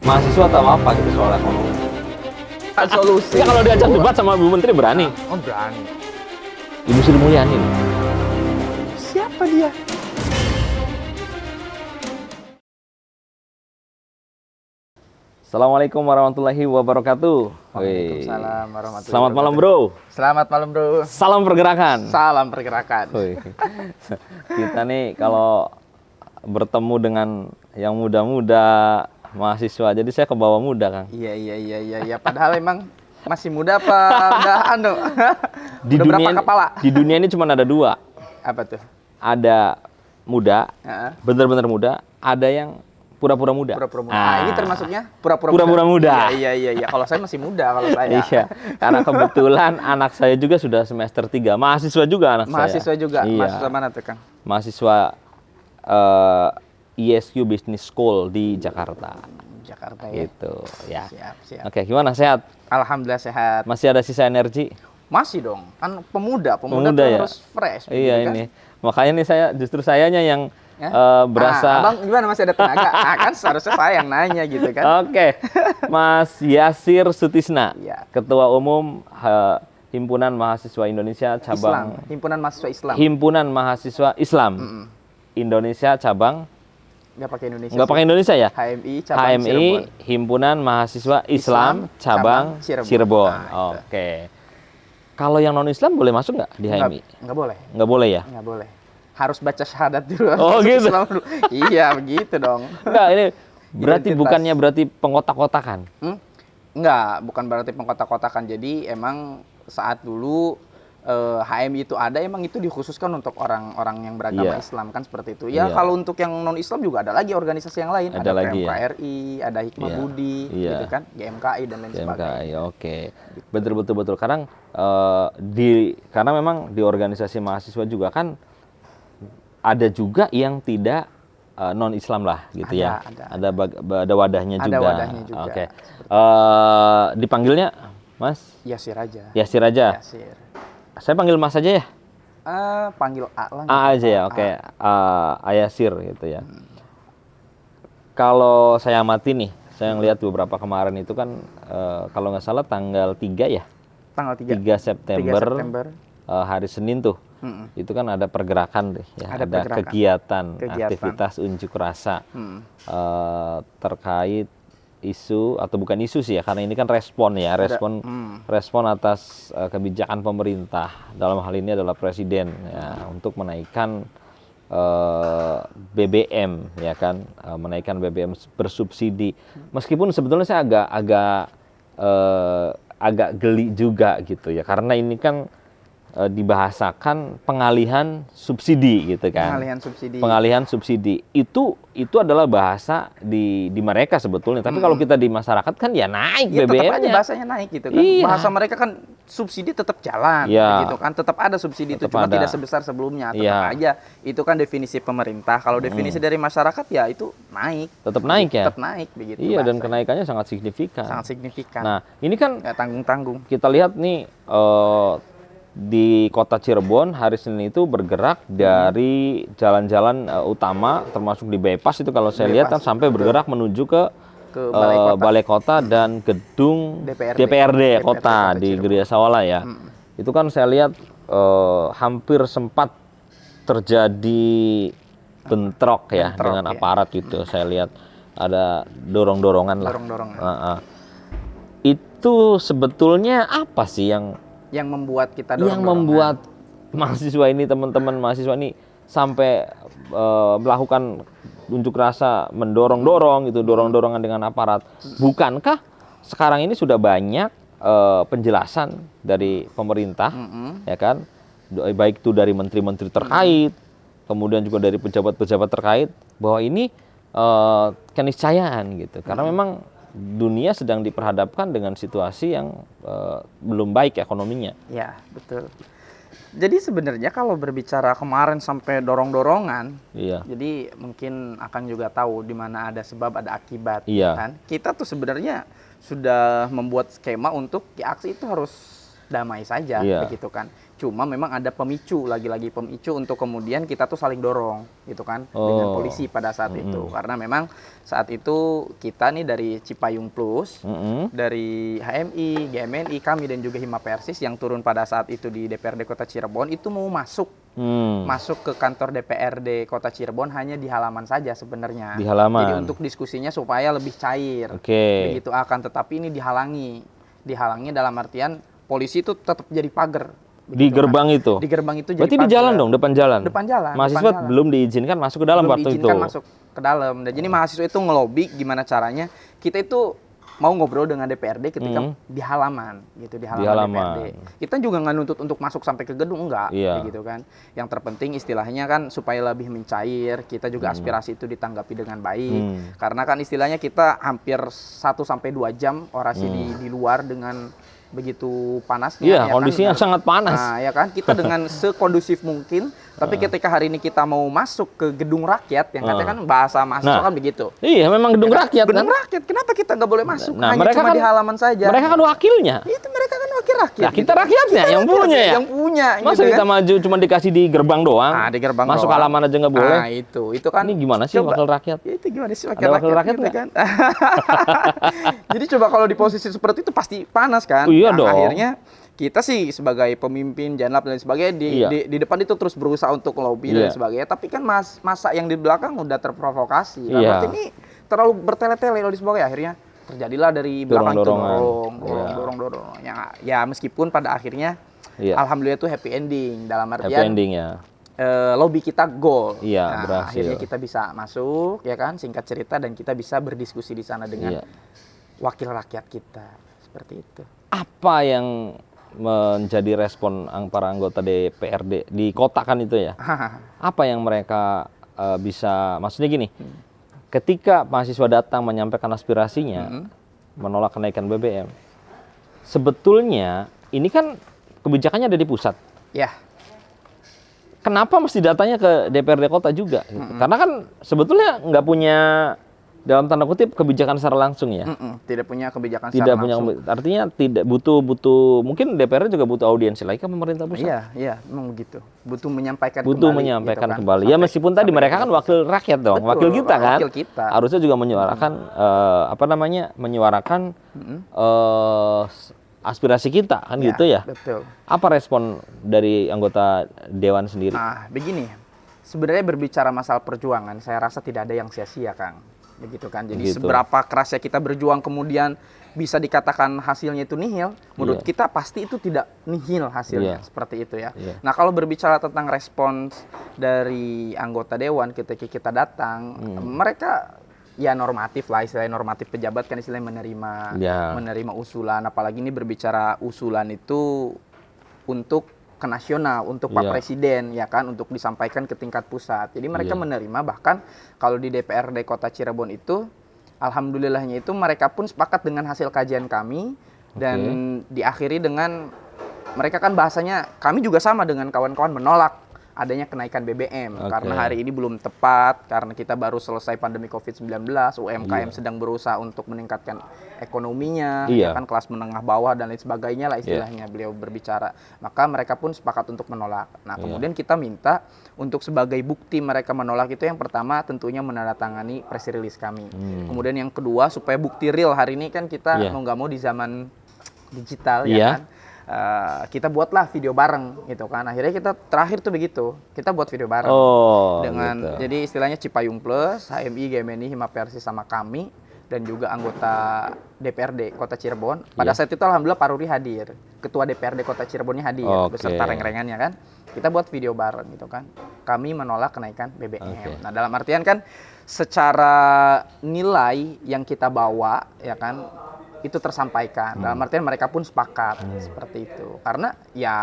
mahasiswa tahu apa gitu soal ekonomi. Kan solusi. Ya kalau diajak debat sama Bu Menteri berani. Oh, berani. Ibu Sri Mulyani. Siapa dia? Assalamualaikum warahmatullahi wabarakatuh. Waalaikumsalam warahmatullahi Selamat malam, Bro. Selamat malam, Bro. Salam pergerakan. Salam pergerakan. Wih. Kita nih kalau bertemu dengan yang muda-muda mahasiswa, jadi saya ke bawah muda, Kang. Iya. Padahal emang masih muda apa udah Di udah dunia berapa kepala? Di dunia ini cuma ada dua. Apa tuh? Ada muda, Heeh. benar-benar muda, ada yang pura-pura muda. Pura-pura muda. Ah. Ini termasuknya pura-pura Pura-pura muda. Iya. Kalau saya masih muda kalau saya. Iya, karena kebetulan anak saya juga sudah semester 3, mahasiswa juga anak saya. Mahasiswa juga. Iya. Mahasiswa mana tuh, Kang? Mahasiswa ISQ Business School di Jakarta. Jakarta ya. Gitu, ya. Siap. Oke, gimana, sehat? Alhamdulillah sehat. Masih ada sisa energi? Masih dong. Kan pemuda tuh Ya? harus fresh. Iya, gitu kan? ini. Makanya nih justru sayanya yang Ya? berasa. Abang gimana, masih ada tenaga? Kan seharusnya saya yang nanya gitu kan. Oke, Mas Yasir Sutisna, Iya. Ketua Umum Himpunan Mahasiswa Indonesia Cabang Islam. Himpunan Mahasiswa Islam. Himpunan Mahasiswa Islam Indonesia Cabang. Nggak pakai Indonesia. Nggak pakai Indonesia ya? HMI Cabang HMI Cirebon. Himpunan Mahasiswa Islam Cabang Cirebon. Cirebon. Nah, itu. Oke. Kalau yang non Islam boleh masuk nggak di HMI? Nggak boleh. Nggak boleh ya? Nggak boleh. Harus baca syahadat dulu. Oh, masuk gitu? Islam dulu. Iya, begitu dong. Enggak, ini berarti Identitas. bukannya berarti pengotak-kotakan. Enggak, bukan berarti pengkotak-kotakan. Jadi emang saat dulu HMI itu ada, emang itu dikhususkan untuk orang-orang yang beragama Iya. Islam, kan seperti itu. Ya Iya. kalau untuk yang non Islam juga ada lagi organisasi yang lain. Ada lagi ya? PMKRI, ada Hikmah Iya. Budi, Iya. gitu kan, GMKI dan lain sebagainya. GMKI, oke. Betul. Karena karena memang di organisasi mahasiswa juga kan ada juga yang tidak non Islam lah, gitu ya. Ada wadahnya Ada juga. wadahnya juga. Oke. Dipanggilnya Mas Yasir aja. Yasir aja. Yasir. Saya panggil Mas aja ya. Panggil A lah. A aja ya, oke. Ayasir gitu ya. Kalau saya amati nih, saya ngelihat beberapa kemarin itu kan kalau nggak salah tanggal 3 ya. Tanggal 3. 3 September, 3 September. Hari Senin tuh. Itu kan ada pergerakan deh ya, ada pergerakan. kegiatan, aktivitas unjuk rasa terkait isu, atau bukan isu sih ya, karena ini kan respon ya, respon atas kebijakan pemerintah, dalam hal ini adalah presiden ya, untuk menaikkan BBM ya kan, menaikkan BBM bersubsidi. Meskipun sebetulnya saya agak geli juga gitu ya, karena ini kan dibahasakan pengalihan subsidi gitu kan. Pengalihan subsidi itu adalah bahasa di mereka sebetulnya. Tapi kalau kita di masyarakat kan ya naik Ya, BBM-nya. tetap aja bahasanya naik gitu kan. Iya. Bahasa mereka kan subsidi tetap jalan gitu kan. Tetap ada subsidi itu, cuma tidak sebesar sebelumnya. Tetap aja itu kan definisi pemerintah. Kalau definisi dari masyarakat ya itu naik. Tetap naik ya. Tetap naik begitu. Iya, dan bahasanya. kenaikannya sangat signifikan. Sangat signifikan. Nah, ini kan nggak tanggung-tanggung. kita lihat nih di kota Cirebon hari Senin itu bergerak dari jalan-jalan utama, termasuk di bypass itu kalau saya lihat kan sampai bergerak menuju ke Balai Kota dan gedung DPRD Kota di Geria Sawala ya. Itu kan saya lihat hampir sempat terjadi bentrok ya dengan aparat gitu. Saya lihat ada dorong-dorongan lah. Itu sebetulnya apa sih yang membuat kita membuat mahasiswa ini, teman-teman mahasiswa ini sampai melakukan unjuk rasa, mendorong-dorong gitu, dorong-dorongan dengan aparat? Bukankah sekarang ini sudah banyak penjelasan dari pemerintah ya kan, baik itu dari menteri-menteri terkait, kemudian juga dari pejabat-pejabat terkait, bahwa ini keniscayaan gitu, karena memang dunia sedang diperhadapkan dengan situasi yang belum baik ekonominya. Ya, betul. Jadi sebenarnya kalau berbicara kemarin sampai dorong-dorongan, jadi mungkin akan juga tahu di mana ada sebab ada akibat, kan? Kita tuh sebenarnya sudah membuat skema untuk aksi itu harus damai saja, begitu kan. Cuma memang ada pemicu, lagi-lagi pemicu untuk kemudian kita tuh saling dorong, gitu kan, dengan polisi pada saat itu. Karena memang saat itu kita nih dari Cipayung Plus, dari HMI, GMNI, kami dan juga Hima Persis yang turun pada saat itu di DPRD Kota Cirebon itu mau masuk ke kantor DPRD Kota Cirebon hanya di halaman saja sebenarnya. Di halaman. Jadi untuk diskusinya supaya lebih cair. Begitu akan tetapi ini dihalangi. Dihalangi dalam artian polisi itu tetap jadi pagar. Di gerbang kan? Itu? Di gerbang itu berarti jadi di jalan dong, depan jalan? Depan jalan. Mahasiswa depan jalan. Belum diizinkan masuk ke dalam waktu itu? Belum diizinkan masuk ke dalam. Dan jadi mahasiswa itu ngelobi gimana caranya. Kita itu mau ngobrol dengan DPRD ketika di halaman gitu, di halaman DPRD. Kita juga nggak nuntut untuk masuk sampai ke gedung, enggak, gitu kan. Yang terpenting istilahnya kan supaya lebih mencair, kita juga aspirasi itu ditanggapi dengan baik. Karena kan istilahnya kita hampir 1 sampai 2 jam orasi di luar dengan begitu panasnya. Iya, kondisinya kan? Sangat panas. Nah, ya kan, kita dengan sekondusif mungkin. Tapi ketika hari ini kita mau masuk ke gedung rakyat, yang katanya kan bahasa mahasiswa kan begitu. Iya, memang gedung rakyat gedung rakyat, kenapa kita nggak boleh masuk? Nah, hanya mereka cuma kan, di halaman saja. Mereka kan wakilnya. Itu mereka kan wakil rakyat. Nah, kita rakyatnya yang punya ya. Yang punya. Masa gitu kita kan? maju cuma dikasih di gerbang doang? Nah, di gerbang masuk doang. halaman aja nggak boleh. Nah, itu kan. Ini gimana sih wakil rakyat? Ya, itu gimana sih wakil rakyat gitu kan? Jadi coba kalau di posisi seperti itu pasti panas kan? Iya dong. Akhirnya kita sih sebagai pemimpin Janlab dan sebagainya di depan itu terus berusaha untuk lobby dan sebagainya, tapi kan masa yang di belakang udah terprovokasi. Berarti ini terlalu bertele-tele lalu sebagainya, akhirnya terjadilah dari belakang itu dorong. Ya meskipun pada akhirnya alhamdulillah itu happy ending dalam artian happy ending ya. Lobby kita goal. Berhasil. Akhirnya kita bisa masuk ya kan, singkat cerita, dan kita bisa berdiskusi di sana dengan wakil rakyat kita. Seperti itu. Apa yang menjadi respon para anggota DPRD di kota kan itu ya? Apa yang mereka bisa, maksudnya gini, ketika mahasiswa datang menyampaikan aspirasinya, menolak kenaikan BBM, sebetulnya ini kan kebijakannya ada di pusat. Ya. Kenapa mesti datanya ke DPRD kota juga? Gitu? Karena kan sebetulnya nggak punya, dalam tanda kutip, kebijakan secara langsung ya. Tidak punya kebijakan secara langsung. Artinya tidak butuh mungkin DPR juga butuh audiensi lagi ke pemerintah pusat. Iya, memang begitu. Butuh menyampaikan kembali. Gitu kan? Ya meskipun tadi mereka kan wakil rakyat dong, wakil kita kan. Wakil kita. Harusnya juga menyuarakan menyuarakan aspirasi kita kan gitu ya. Betul. Apa respon dari anggota dewan sendiri? Begini. Sebenarnya berbicara masalah perjuangan, saya rasa tidak ada yang sia-sia, Kang. Begitu kan. Jadi seberapa kerasnya kita berjuang kemudian bisa dikatakan hasilnya itu nihil, menurut kita pasti itu tidak nihil hasilnya, seperti itu ya. Nah, kalau berbicara tentang respons dari anggota dewan ketika kita datang, mereka ya normatif lah, istilahnya normatif pejabat kan istilahnya menerima usulan, apalagi ini berbicara usulan itu untuk ke nasional, untuk Pak Presiden ya kan, untuk disampaikan ke tingkat pusat. Jadi mereka menerima, bahkan kalau di DPRD Kota Cirebon itu alhamdulillahnya itu mereka pun sepakat dengan hasil kajian kami dan diakhiri dengan mereka kan bahasanya, kami juga sama dengan kawan-kawan menolak adanya kenaikan BBM karena hari ini belum tepat, karena kita baru selesai pandemi COVID-19, UMKM sedang berusaha untuk meningkatkan ekonominya, ya kan, kelas menengah bawah dan lain sebagainya lah istilahnya beliau berbicara. Maka mereka pun sepakat untuk menolak. Nah, kemudian kita minta untuk sebagai bukti mereka menolak itu, yang pertama tentunya menandatangani press release kami. Kemudian yang kedua, supaya bukti real, hari ini kan kita mau nggak mau di zaman digital ya kan. Kita buatlah video bareng gitu kan. Akhirnya kita terakhir tuh begitu, kita buat video bareng dengan jadi istilahnya Cipayung Plus, HMI, GMNI, Hima Persis sama kami dan juga anggota DPRD Kota Cirebon. Pada saat itu alhamdulillah Pak Ruri hadir, ketua DPRD Kota Cirebonnya hadir beserta reng-rengannya kan. Kita buat video bareng gitu kan. Kami menolak kenaikan BBM. Nah, dalam artian kan secara nilai yang kita bawa ya kan itu tersampaikan. Dalam artian mereka pun sepakat seperti itu. Karena ya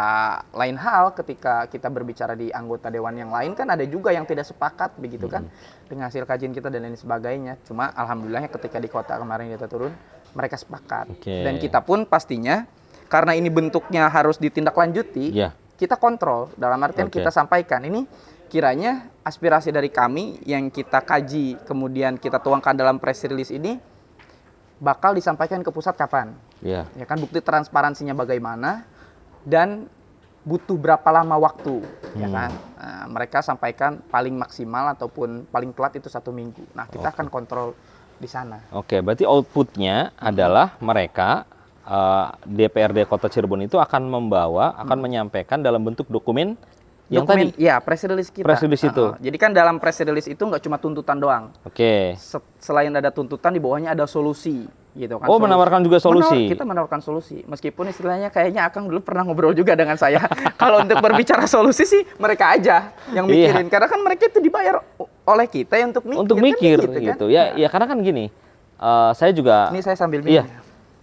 lain hal ketika kita berbicara di anggota dewan yang lain kan ada juga yang tidak sepakat begitu kan dengan hasil kajian kita dan lain sebagainya. Cuma alhamdulillahnya ketika di kota kemarin kita turun, mereka sepakat. Dan kita pun pastinya karena ini bentuknya harus ditindaklanjuti, kita kontrol. Dalam artian kita sampaikan ini kiranya aspirasi dari kami yang kita kaji kemudian kita tuangkan dalam press release ini bakal disampaikan ke pusat kapan? Ya kan, bukti transparansinya bagaimana, dan butuh berapa lama waktu, ya kan? Nah, mereka sampaikan paling maksimal ataupun paling telat itu 1 minggu. Nah, kita akan kontrol di sana. Oke, berarti outputnya adalah mereka DPRD Kota Cirebon itu akan menyampaikan dalam bentuk dokumen yang tadi. Ya, press release kita. Press release itu. Jadi kan dalam press release itu nggak cuma tuntutan doang. Oke. Selain ada tuntutan, di bawahnya ada solusi, gitu kan. Oh, menawarkan juga solusi. Kita menawarkan solusi. Meskipun istilahnya kayaknya Akang dulu pernah ngobrol juga dengan saya. Kalau untuk berbicara solusi sih mereka aja yang mikirin. Karena kan mereka itu dibayar oleh kita ya untuk mikir. Untuk mikir kan, gitu. Kan? Ya karena kan gini. Saya juga. Ini saya sambil minum. Iya.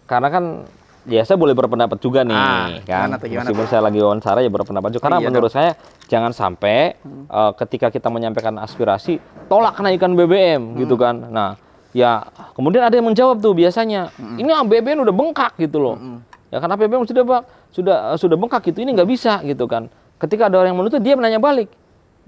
Karena kan ya saya boleh berpendapat juga nih, kan. Meskipun saya lagi wawancara ya berpendapat juga. Karena menurut saya jangan sampai ketika kita menyampaikan aspirasi tolak kenaikan BBM gitu kan. Nah, ya kemudian ada yang menjawab tuh biasanya, ini BBM udah bengkak gitu loh. Ya karena BBM sudah bengkak gitu, ini nggak bisa gitu kan. Ketika ada orang yang menuntut, dia menanya balik.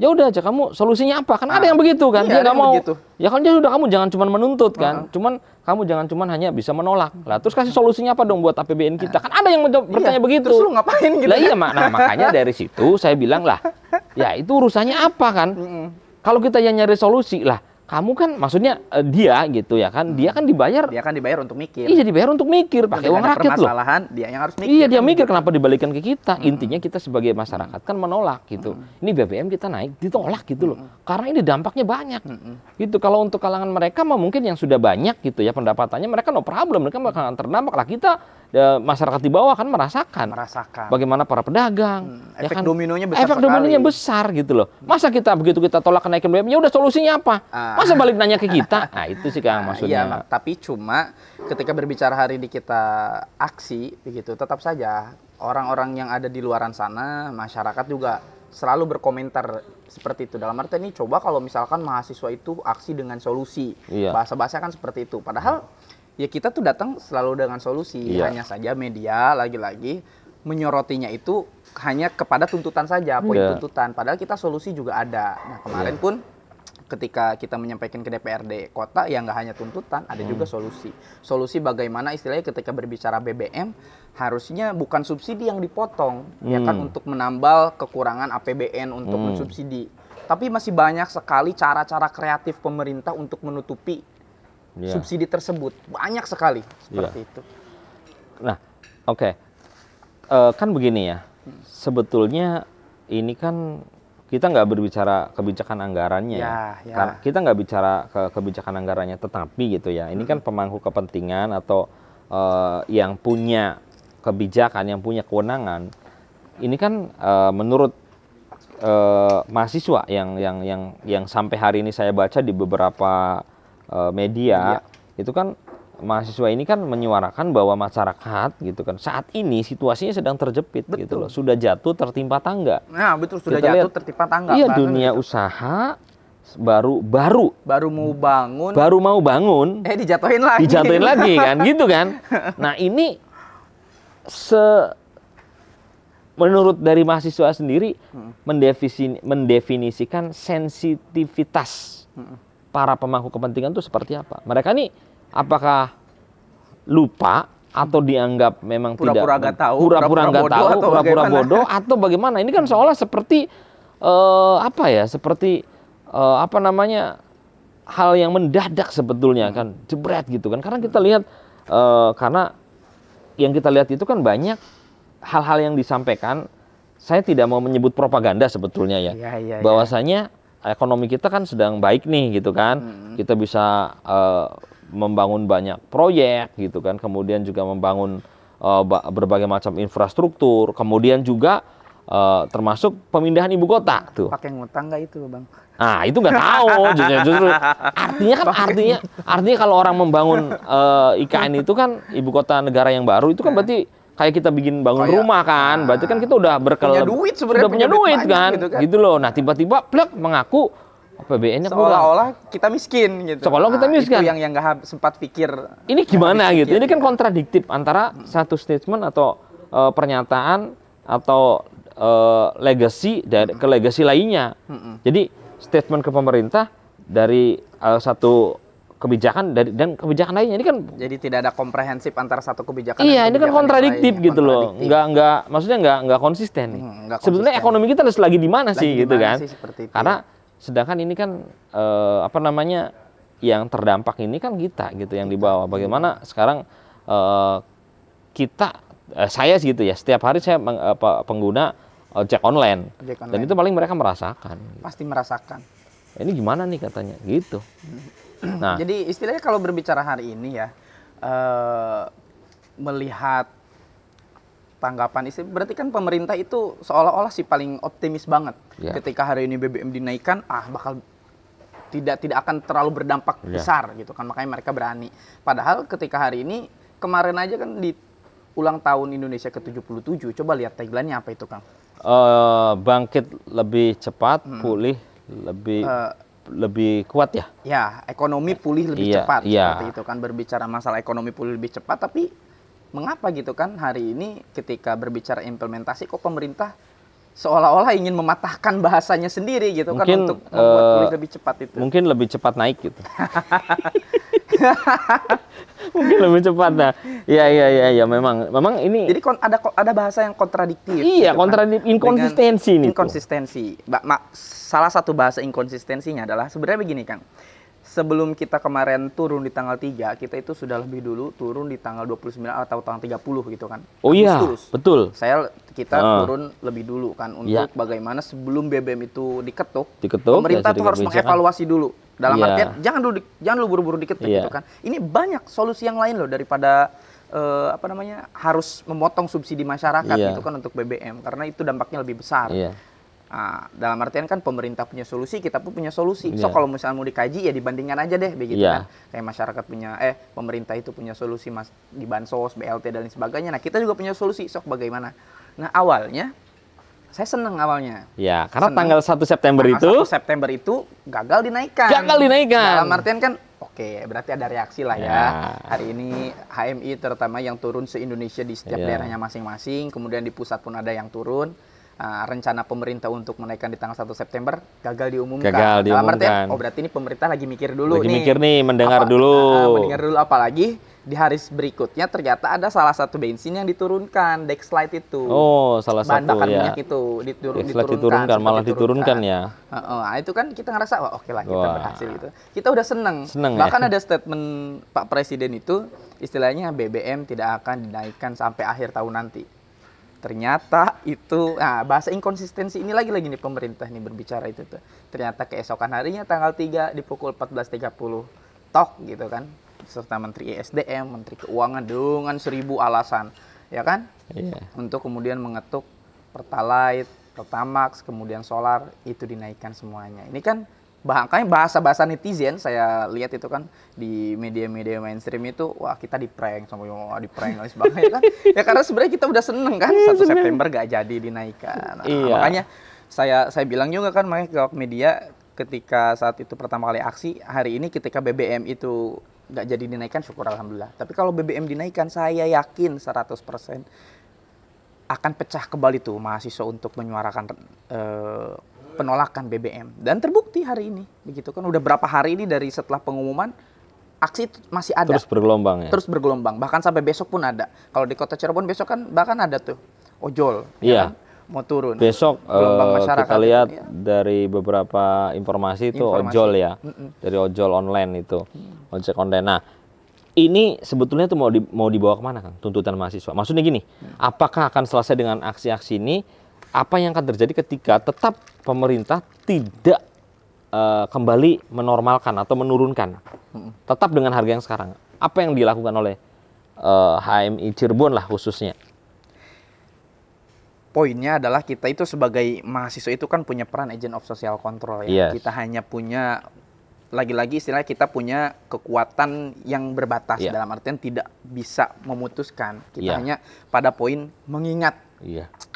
Ya udah aja, kamu solusinya apa? Kan ada yang begitu kan, dia nggak mau. Begitu. Ya kan dia udah, kamu jangan cuma menuntut kan, kamu jangan cuma hanya bisa menolak. Lah terus kasih solusinya apa dong buat APBN kita? Kan ada yang bertanya begitu. Terus lu ngapain gitu? Lah iya, nah makanya dari situ saya bilang lah, ya itu urusannya apa kan? Kalau kita yang nyari solusi lah, kamu kan maksudnya dia gitu ya kan, dia kan dibayar. Dia kan dibayar untuk mikir. Iya, dibayar untuk mikir, pakai uang rakyat loh. Permasalahan dia yang harus mikir. Iya, dia mikir kenapa dibalikan ke kita. Intinya kita sebagai masyarakat kan menolak gitu. Ini BBM kita naik, ditolak gitu loh. Karena ini dampaknya banyak. Gitu. Kalau untuk kalangan mereka mah mungkin yang sudah banyak gitu ya pendapatannya, mereka no problem, mereka bakalan terdampak lah. Kita masyarakat di bawah kan merasakan bagaimana para pedagang, efek ya kan? dominonya besar. Efek dominonya besar gitu loh. Masa kita begitu kita tolak kenaikan BBM, ya udah solusinya apa? Masa balik nanya ke kita? Nah, itu sih Kang maksudnya. Iya, tapi cuma ketika berbicara hari ini kita aksi begitu, tetap saja orang-orang yang ada di luaran sana, masyarakat juga selalu berkomentar seperti itu. Dalam arti ini coba kalau misalkan mahasiswa itu aksi dengan solusi. Bahasa-bahasa kan seperti itu. Padahal ya kita tuh datang selalu dengan solusi. Hanya saja media lagi-lagi menyorotinya itu hanya kepada tuntutan saja, poin tuntutan. Padahal kita solusi juga ada. Nah, kemarin pun ketika kita menyampaikan ke DPRD kota, ya nggak hanya tuntutan, ada juga solusi. Solusi bagaimana istilahnya ketika berbicara BBM, harusnya bukan subsidi yang dipotong, ya kan, untuk menambal kekurangan APBN untuk mensubsidi. Tapi masih banyak sekali cara-cara kreatif pemerintah untuk menutupi subsidi tersebut. Banyak sekali seperti itu. Nah, oke. Kan begini ya, sebetulnya ini kan kita nggak berbicara kebijakan anggarannya ya. Kita nggak bicara kebijakan anggarannya, tetapi gitu ya, ini kan pemangku kepentingan atau yang punya kebijakan, yang punya kewenangan. Ini kan menurut mahasiswa yang sampai hari ini saya baca di beberapa media, itu kan mahasiswa ini kan menyuarakan bahwa masyarakat gitu kan saat ini situasinya sedang terjepit gitu loh, sudah jatuh tertimpa tangga. Nah, betul, sudah jatuh tertimpa tangga. Iya, dunia usaha baru mau bangun dijatuhin lagi kan gitu kan. Nah, ini menurut dari mahasiswa sendiri mendefinisikan sensitivitas para pemangku kepentingan itu seperti apa? Mereka nih apakah lupa atau dianggap memang pura-pura nggak tahu, pura-pura bodoh, atau bagaimana? Ini kan seolah seperti hal yang mendadak sebetulnya kan, jebret gitu kan. Karena kita lihat karena yang kita lihat itu kan banyak hal-hal yang disampaikan. Saya tidak mau menyebut propaganda sebetulnya ya. Bahwasanya ekonomi kita kan sedang baik nih gitu kan. Kita bisa membangun banyak proyek gitu kan, kemudian juga membangun berbagai macam infrastruktur, kemudian juga termasuk pemindahan ibu kota tuh. Pakai ngutang nggak itu, Bang? Nah, itu nggak tahu. Justru artinya kalau orang membangun IKN itu kan ibu kota negara yang baru, itu kan berarti kayak kita bangun rumah kan, berarti kan kita udah punya duit kan, gitu loh. Nah, tiba-tiba plek mengaku APBN-nya seolah-olah kita miskin gitu. Seolah-olah kita miskin. Itu yang nggak sempat pikir. Ini gimana gitu? Ini kan kontradiktif antara satu statement atau pernyataan atau legacy ke legacy lainnya. Jadi statement ke pemerintah dari satu kebijakan dan kebijakan lainnya ini kan. Jadi tidak ada komprehensif antara satu kebijakan Iya, dan ini kan kebijakan kontradiktif yang lainnya. gitu loh. Maksudnya nggak konsisten nih. Nggak Sebetulnya konsisten. ekonomi kita lagi di mana Lagi sih di gitu mana kan? sih seperti itu, Karena sedangkan ini kan yang terdampak ini kan kita gitu yang di bawah. Bagaimana sekarang saya gitu ya, setiap hari saya pengguna ojek online. Dan itu paling mereka merasakan. Pasti merasakan. Ini gimana nih katanya gitu. Nah, jadi istilahnya kalau berbicara hari ini ya, melihat tanggapan istri, berarti kan pemerintah itu seolah-olah sih paling optimis banget. Ya. Ketika hari ini BBM dinaikkan, bakal tidak akan terlalu berdampak besar gitu kan, makanya mereka berani. Padahal ketika hari ini, kemarin aja kan di ulang tahun Indonesia ke-77, coba lihat tagline-nya apa itu, Kang? Bangkit lebih cepat, pulih lebih kuat ya. Ya, ekonomi pulih lebih cepat seperti itu kan, berbicara masalah ekonomi pulih lebih cepat, tapi mengapa gitu kan hari ini ketika berbicara implementasi kok pemerintah seolah-olah ingin mematahkan bahasanya sendiri gitu mungkin, kan untuk membuat pulih lebih cepat itu. Mungkin lebih cepat naik gitu. Mungkin lebih cepat nah. Iya memang ini. Jadi ada bahasa yang kontradiktif. Iya, gitu kontradiktif, inkonsistensi nih. Inkonsistensi. Salah satu bahasa inkonsistensinya adalah sebenarnya begini, Kang. Sebelum kita kemarin turun di tanggal 3, kita itu sudah lebih dulu turun di tanggal 29 atau tanggal 30 gitu kan. Oh iya, Agustus. betul. Kita turun lebih dulu kan untuk bagaimana sebelum BBM itu diketuk pemerintah tuh harus mengevaluasi dulu. Dalam artian jangan dulu buru-buru diketuk gitu kan. Ini banyak solusi yang lain loh daripada harus memotong subsidi masyarakat gitu kan untuk BBM karena itu dampaknya lebih besar. Nah, dalam artian kan pemerintah punya solusi, kita pun punya solusi. So kalau misalnya mau dikaji ya dibandingkan aja deh begitu kan. Kayak masyarakat punya pemerintah itu punya solusi di bansos, BLT dan lain sebagainya. Nah, kita juga punya solusi. Sok bagaimana? Nah, awalnya saya seneng awalnya. Ya, karena tanggal 1 September itu 1 September itu gagal dinaikkan. Dalam artian kan oke, berarti ada reaksi lah ya. Hari ini HMI terutama yang turun se-Indonesia di setiap daerahnya masing-masing, kemudian di pusat pun ada yang turun. Rencana pemerintah untuk menaikkan di tanggal 1 September gagal diumumkan. Dalam artian, berarti ini pemerintah lagi mikir dulu mendengar dulu. Mendengar dulu, apalagi di hari berikutnya ternyata ada salah satu bensin yang diturunkan, Dexlite itu. Oh, salah bahan satu bakar ya. minyak itu diturunkan, malah diturunkan ya. Itu kan kita ngerasa, oke lah kita berhasil gitu. Kita udah seneng bahkan ada statement Pak Presiden itu, istilahnya BBM tidak akan dinaikkan sampai akhir tahun nanti. Ternyata itu, bahasa inkonsistensi ini lagi nih pemerintah nih berbicara itu tuh. Ternyata keesokan harinya tanggal 3 di pukul 14.30 tok gitu kan. Serta Menteri ESDM, Menteri Keuangan dengan 1000 alasan, ya kan? Untuk kemudian mengetuk Pertalite, Pertamax, kemudian solar itu dinaikkan semuanya. Ini kan bahkan bahasa-bahasa netizen saya lihat itu kan di media-media mainstream itu, wah kita di-prank dan sebagainya kan. Ya karena sebenarnya kita udah seneng kan 1 September gak jadi dinaikkan. Makanya saya bilang juga kan makanya ke media ketika saat itu pertama kali aksi, hari ini ketika BBM itu gak jadi dinaikkan syukur alhamdulillah. Tapi kalau BBM dinaikkan saya yakin 100% akan pecah kembali tuh mahasiswa untuk menyuarakan penolakan BBM, dan terbukti hari ini begitu kan. Udah berapa hari ini dari setelah pengumuman aksi masih ada, terus bergelombang bahkan sampai besok pun ada. Kalau di kota Cirebon besok kan bahkan ada tuh ojol kan? Mau turun besok. Kita lihat dari beberapa informasi itu ojol ya, dari ojol online itu, ojek online. Nah, ini sebetulnya tuh mau dibawa kemana kan tuntutan mahasiswa? Maksudnya gini, apakah akan selesai dengan aksi-aksi ini? Apa yang akan terjadi ketika tetap pemerintah tidak kembali menormalkan atau menurunkan, tetap dengan harga yang sekarang? Apa yang dilakukan oleh HMI Cirebon lah khususnya? Poinnya adalah kita itu sebagai mahasiswa itu kan punya peran agent of social control ya. Kita hanya punya, lagi-lagi istilahnya kita punya kekuatan yang berbatas, dalam artian tidak bisa memutuskan. Kita hanya pada poin mengingat.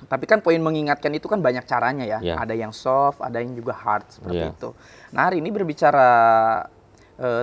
Tapi kan poin mengingatkan itu kan banyak caranya ya. Ada yang soft, ada yang juga hard seperti itu. Nah, hari ini berbicara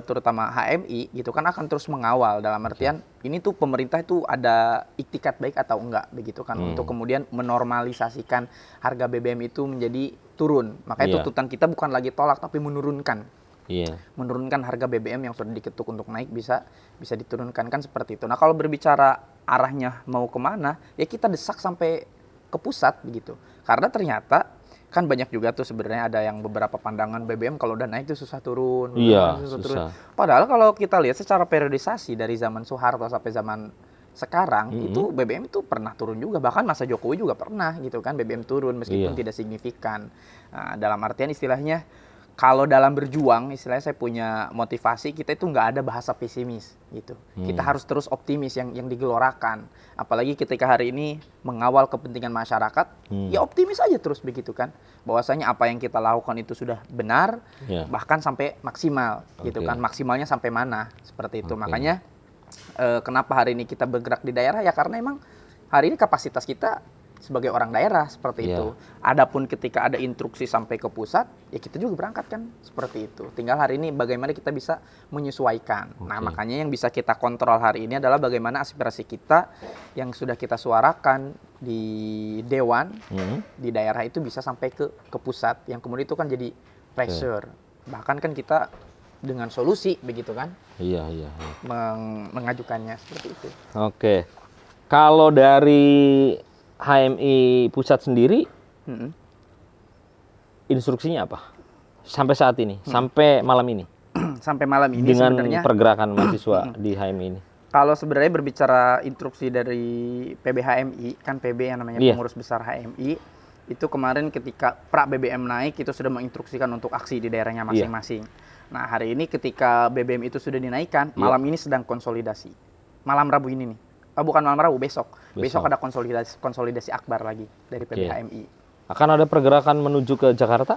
terutama HMI gitu kan akan terus mengawal, dalam artian ini tuh pemerintah itu ada iktikat baik atau enggak begitu kan untuk kemudian menormalisasikan harga BBM itu menjadi turun. Makanya tuntutan kita bukan lagi tolak tapi menurunkan. Iya. Menurunkan harga BBM yang sudah diketuk untuk naik bisa diturunkan kan seperti itu. Nah kalau berbicara arahnya mau kemana, ya kita desak sampai ke pusat begitu. Karena ternyata kan banyak juga tuh sebenarnya ada yang beberapa pandangan BBM kalau udah naik tuh susah turun. Iya, susah susah. Padahal kalau kita lihat secara periodisasi dari zaman Soeharto sampai zaman sekarang itu BBM itu pernah turun juga, bahkan masa Jokowi juga pernah gitu kan BBM turun meskipun tidak signifikan. Nah, dalam artian istilahnya kalau dalam berjuang istilahnya saya punya motivasi, kita itu nggak ada bahasa pesimis gitu. Kita harus terus optimis yang digelorakan. Apalagi ketika hari ini mengawal kepentingan masyarakat, ya optimis aja terus begitu kan. Bahwasanya apa yang kita lakukan itu sudah benar, bahkan sampai maksimal gitu kan. Maksimalnya sampai mana seperti itu. Makanya kenapa hari ini kita bergerak di daerah ya karena emang hari ini kapasitas kita sebagai orang daerah seperti itu. Adapun ketika ada instruksi sampai ke pusat, ya kita juga berangkat kan seperti itu. Tinggal hari ini bagaimana kita bisa menyesuaikan. Nah, makanya yang bisa kita kontrol hari ini adalah bagaimana aspirasi kita yang sudah kita suarakan di dewan, di daerah itu bisa sampai ke pusat. Yang kemudian itu kan jadi pressure. Bahkan kan kita dengan solusi begitu kan? Iya. Mengajukannya seperti itu. Oke. Kalau dari HMI pusat sendiri, instruksinya apa? Sampai saat ini, sampai malam ini. Sampai malam ini dengan sebenarnya pergerakan mahasiswa di HMI ini. Kalau sebenarnya berbicara instruksi dari PBHMI, kan PB yang namanya pengurus besar HMI, itu kemarin ketika pra BBM naik itu sudah menginstruksikan untuk aksi di daerahnya masing-masing. Nah, hari ini ketika BBM itu sudah dinaikkan, malam ini sedang konsolidasi. Malam Rabu ini nih. Bukan malam Rabu, besok. Besok ada konsolidasi akbar lagi dari PBHMI. Akan ada pergerakan menuju ke Jakarta?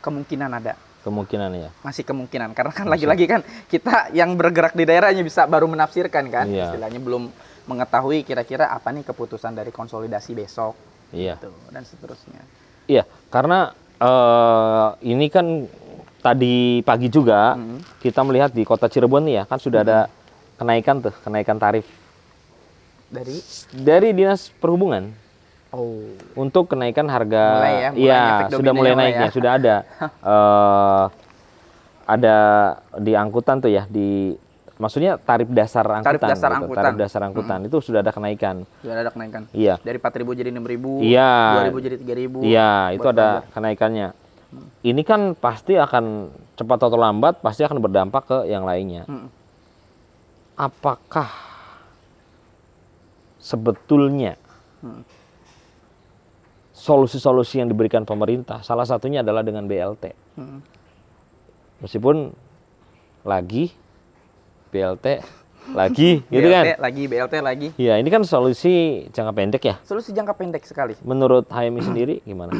Kemungkinan ada. Kemungkinan ya. Masih kemungkinan karena kan lagi-lagi kan kita yang bergerak di daerahnya bisa baru menafsirkan kan. Istilahnya belum mengetahui kira-kira apa nih keputusan dari konsolidasi besok. Gitu, dan seterusnya. Iya, karena ini kan tadi pagi juga kita melihat di kota Cirebon nih ya, kan sudah ada kenaikan tarif dari Dinas Perhubungan. Untuk kenaikan harga, sudah mulai naiknya, sudah ada. Ada di angkutan tuh ya, maksudnya tarif dasar angkutan. Tarif dasar angkutan itu sudah ada kenaikan. Sudah ada kenaikan. Iya. Dari 4.000 jadi 6.000, 2.000 jadi 3.000. Iya, itu ada kenaikannya. Ini kan pasti akan cepat atau lambat pasti akan berdampak ke yang lainnya. Apakah sebetulnya solusi-solusi yang diberikan pemerintah, salah satunya adalah dengan BLT. Meskipun lagi BLT lagi, gitu kan? BLT lagi. Iya, ini kan solusi jangka pendek ya? Solusi jangka pendek sekali. Menurut HMI sendiri gimana?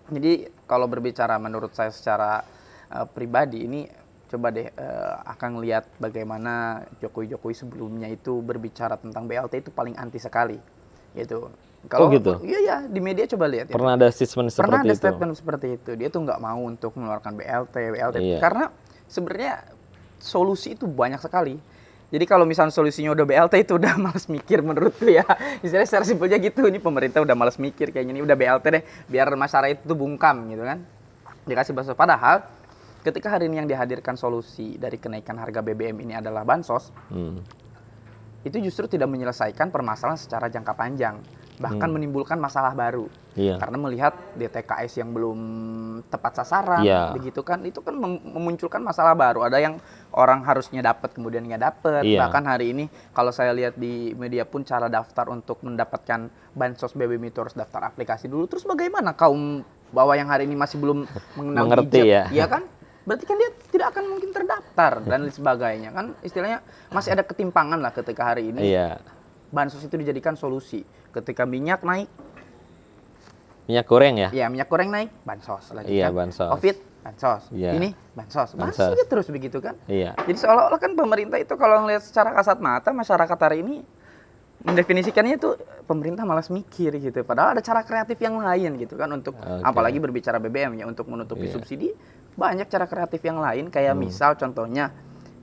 Jadi kalau berbicara menurut saya secara pribadi ini coba deh akan lihat bagaimana Jokowi sebelumnya itu berbicara tentang BLT itu paling anti sekali, gitu. Kalau gitu? Iya, di media coba lihat. Pernah ada statement seperti itu? Pernah ada statement seperti itu. Dia tuh nggak mau untuk mengeluarkan BLT karena sebenarnya solusi itu banyak sekali. Jadi kalau misalnya solusinya udah BLT itu udah malas mikir menurutku ya. Misalnya secara simpelnya gitu, ini pemerintah udah malas mikir kayaknya, ini udah BLT deh, biar masyarakat itu bungkam gitu kan. Dikasih bahasa. Padahal ketika hari ini yang dihadirkan solusi dari kenaikan harga BBM ini adalah bansos, itu justru tidak menyelesaikan permasalahan secara jangka panjang. Bahkan menimbulkan masalah baru. Karena melihat DTKS yang belum tepat sasaran, begitu kan, itu kan memunculkan masalah baru. Ada yang orang harusnya dapat kemudian nggak dapat. Bahkan hari ini kalau saya lihat di media pun cara daftar untuk mendapatkan bansos BBM itu harus daftar aplikasi dulu. Terus bagaimana kaum bawah yang hari ini masih belum mengenal hijab, ya kan? Berarti kan dia tidak akan mungkin terdaftar dan lain sebagainya kan, istilahnya masih ada ketimpangan lah ketika hari ini. Bansos itu dijadikan solusi. Ketika minyak naik, minyak goreng ya? Iya, minyak goreng naik, bansos lagi kan. Bansos. Covid, bansos. Ini bansos. Bansos aja terus begitu kan. Iya. Jadi seolah-olah kan pemerintah itu kalau ngelihat secara kasat mata masyarakat hari ini mendefinisikannya itu pemerintah malas mikir gitu. Padahal ada cara kreatif yang lain gitu kan untuk apalagi berbicara BBM ya, untuk menutupi subsidi, banyak cara kreatif yang lain kayak misal contohnya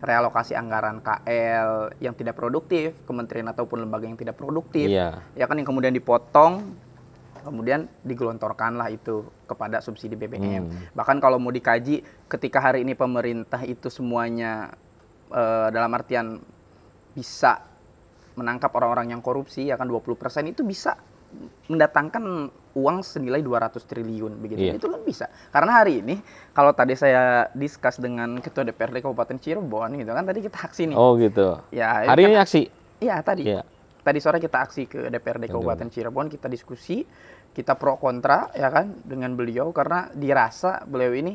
realokasi anggaran KL yang tidak produktif, kementerian ataupun lembaga yang tidak produktif, ya kan, yang kemudian dipotong kemudian digelontorkanlah itu kepada subsidi BBM. Bahkan kalau mau dikaji, ketika hari ini pemerintah itu semuanya dalam artian bisa menangkap orang-orang yang korupsi, ya kan 20% itu bisa mendatangkan uang senilai 200 triliun begitu. Itu kan bisa. Karena hari ini kalau tadi saya discuss dengan Ketua DPRD Kabupaten Cirebon gitu kan, tadi kita aksi nih. Oh gitu. Ya, hari ini aksi? Iya, tadi. Ya. Tadi sore kita aksi ke DPRD Kabupaten Cirebon, kita diskusi, kita pro kontra ya kan dengan beliau karena dirasa beliau ini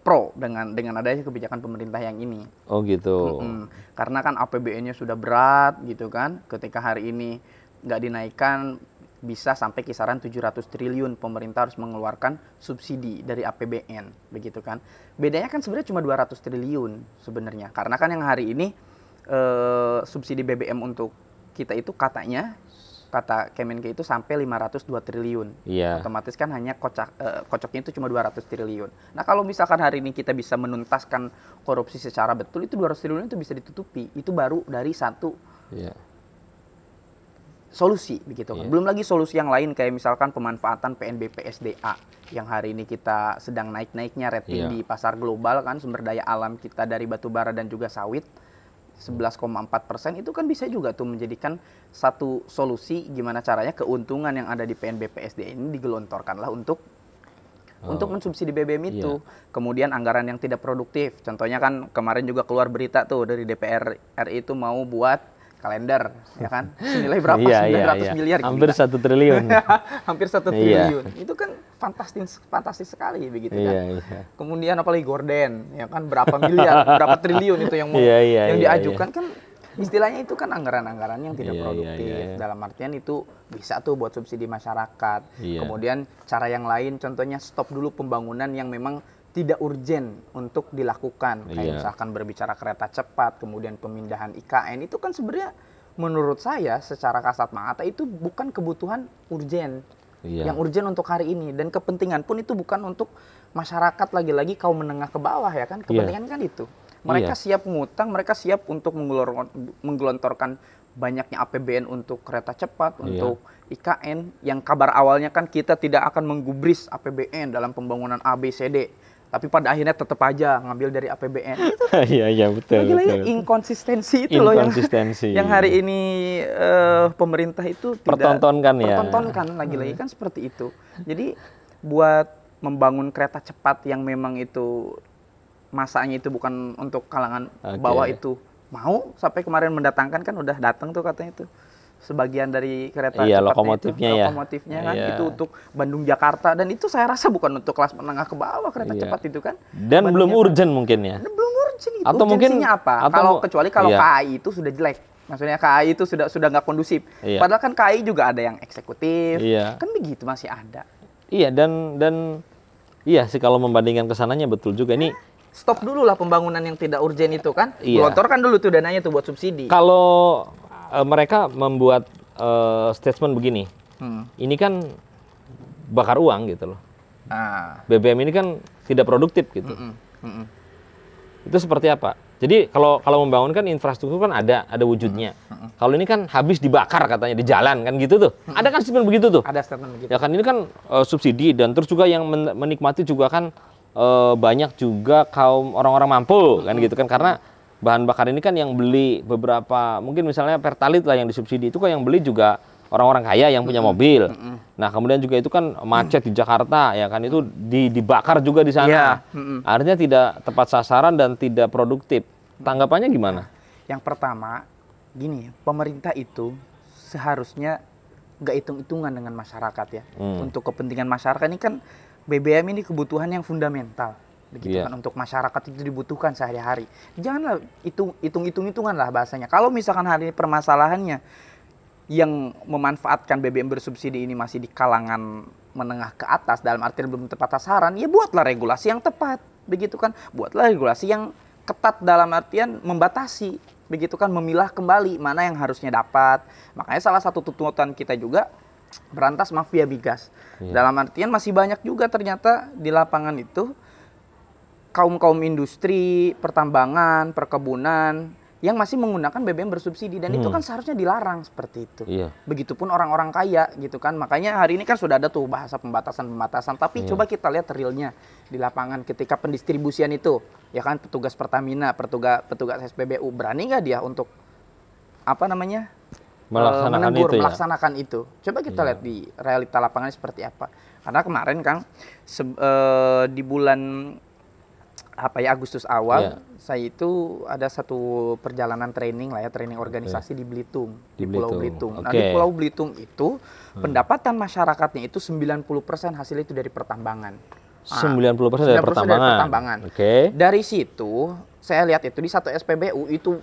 pro dengan adanya kebijakan pemerintah yang ini. Oh gitu. Karena kan APBN-nya sudah berat gitu kan, ketika hari ini nggak dinaikkan bisa sampai kisaran 700 triliun pemerintah harus mengeluarkan subsidi dari APBN begitu kan. Bedanya kan sebenarnya cuma 200 triliun sebenarnya. Karena kan yang hari ini subsidi BBM untuk kita itu katanya kata Kemenke itu sampai 502 triliun. Iya. Otomatis kan hanya kocoknya itu cuma 200 triliun. Nah, kalau misalkan hari ini kita bisa menuntaskan korupsi secara betul, itu 200 triliun itu bisa ditutupi. Itu baru dari satu solusi begitu kan. Belum lagi solusi yang lain kayak misalkan pemanfaatan PNBP SDA yang hari ini kita sedang naik-naiknya rating di pasar global kan, sumber daya alam kita dari batu bara dan juga sawit 11,4% itu kan bisa juga tuh menjadikan satu solusi gimana caranya keuntungan yang ada di PNBP SDA ini digelontorkanlah untuk mensubsidi BBM itu. Kemudian anggaran yang tidak produktif. Contohnya kan kemarin juga keluar berita tuh dari DPR RI itu mau buat kalender, ya kan? Senilai berapa? 900 miliar. Hampir 1 triliun. Hampir 1 triliun. Itu kan fantastis sekali begitu kan. Kemudian apalagi gorden, ya kan berapa miliar, berapa triliun itu yang mau yang diajukan kan istilahnya itu kan anggaran-anggaran yang tidak produktif. Dalam artian itu bisa tuh buat subsidi masyarakat. Kemudian cara yang lain contohnya stop dulu pembangunan yang memang tidak urgen untuk dilakukan. Kayak misalkan berbicara kereta cepat, kemudian pemindahan IKN, itu kan sebenarnya menurut saya secara kasat mata itu bukan kebutuhan urgen. Yang urgen untuk hari ini. Dan kepentingan pun itu bukan untuk masyarakat lagi-lagi kaum menengah ke bawah ya kan. Kepentingan kan itu. Mereka siap ngutang, mereka siap untuk menggelontorkan banyaknya APBN untuk kereta cepat, untuk IKN. Yang kabar awalnya kan kita tidak akan menggubris APBN dalam pembangunan ABCD. Tapi pada akhirnya tetap aja ngambil dari APBN. Iya betul. Lagi-lagi inkonsistensi itu loh yang hari ini pemerintah itu tidak pertontonkan lagi-lagi kan seperti itu. Jadi buat membangun kereta cepat yang memang itu masanya itu bukan untuk kalangan bawah itu mau sampai kemarin mendatangkan kan udah datang tuh katanya itu. Sebagian dari kereta lokomotifnya kan itu untuk Bandung Jakarta dan itu saya rasa bukan untuk kelas menengah ke bawah kereta cepat itu kan. Dan belum urgen mungkin ya. Belum urgen itu. Atau mungkin apa? Kecuali kalau KAI itu sudah jelek. Maksudnya KAI itu sudah nggak kondusif. Padahal kan KAI juga ada yang eksekutif. Kan begitu masih ada. Iya dan iya sih kalau membandingkan kesananya betul juga ini. Stop dulu lah pembangunan yang tidak urgen itu kan. Gelontorkan dulu tuh dananya tuh buat subsidi. Kalau mereka membuat statement begini, ini kan bakar uang gitu loh. BBM ini kan tidak produktif gitu. Itu seperti apa? Jadi kalau membangun kan infrastruktur kan ada wujudnya. Kalau ini kan habis dibakar katanya di jalan kan gitu tuh. Ada kan statement begitu tuh. Ada statement begitu. Ya kan ini kan subsidi dan terus juga yang menikmati juga kan banyak juga kaum orang-orang mampu kan gitu kan karena bahan bakar ini kan yang beli beberapa, mungkin misalnya Pertalite lah yang disubsidi, itu kan yang beli juga orang-orang kaya yang punya mobil. Nah kemudian juga itu kan macet di Jakarta, ya kan itu dibakar juga di sana. Artinya tidak tepat sasaran dan tidak produktif. Tanggapannya gimana? Yang pertama, gini, pemerintah itu seharusnya nggak hitung-hitungan dengan masyarakat ya. Untuk kepentingan masyarakat ini kan BBM ini kebutuhan yang fundamental. Begitu kan untuk masyarakat itu dibutuhkan sehari-hari. Janganlah hitung-hitungan lah bahasanya. Kalau misalkan hari ini permasalahannya yang memanfaatkan BBM bersubsidi ini masih di kalangan menengah ke atas dalam artian belum tepat sasaran, ya buatlah regulasi yang tepat. Begitu kan? Buatlah regulasi yang ketat dalam artian membatasi. Begitu kan memilah kembali mana yang harusnya dapat. Makanya salah satu tuntutan kita juga berantas mafia migas. Dalam artian masih banyak juga ternyata di lapangan itu kaum industri, pertambangan, perkebunan yang masih menggunakan BBM bersubsidi dan itu kan seharusnya dilarang seperti itu. Iya. Begitupun orang-orang kaya gitu kan. Makanya hari ini kan sudah ada tuh bahasa pembatasan, tapi coba kita lihat realnya di lapangan ketika pendistribusian itu, ya kan petugas Pertamina, petugas SPBU berani nggak dia untuk melaksanakan itu. Coba kita lihat di realita lapangan seperti apa. Karena kemarin Kang di bulan Agustus awal saya itu ada satu perjalanan training training organisasi di Belitung, di Pulau Belitung. Nah, di Pulau Belitung itu pendapatan masyarakatnya itu 90% hasil itu dari pertambangan. 90% dari pertambangan. Dari situ saya lihat itu di satu SPBU itu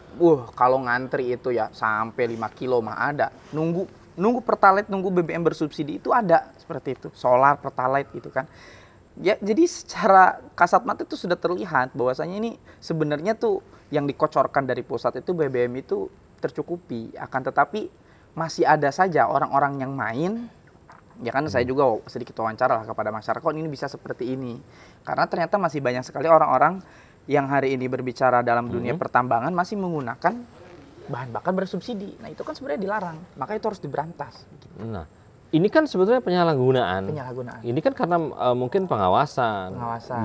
kalau ngantri itu ya sampai 5 kilo mah ada. Nunggu Pertalite, nunggu BBM bersubsidi itu ada seperti itu. Solar, Pertalite gitu kan. Ya, jadi secara kasat mata itu sudah terlihat bahwasanya ini sebenarnya tuh yang dikocorkan dari pusat itu BBM itu tercukupi, akan tetapi masih ada saja orang-orang yang main. Ya kan saya juga sedikit wawancara lah kepada masyarakat, ini bisa seperti ini. Karena ternyata masih banyak sekali orang-orang yang hari ini berbicara dalam dunia pertambangan masih menggunakan bahan bakar bersubsidi. Nah, itu kan sebenarnya dilarang, maka itu harus diberantas. Nah, ini kan sebetulnya penyalahgunaan. Ini kan karena mungkin pengawasan,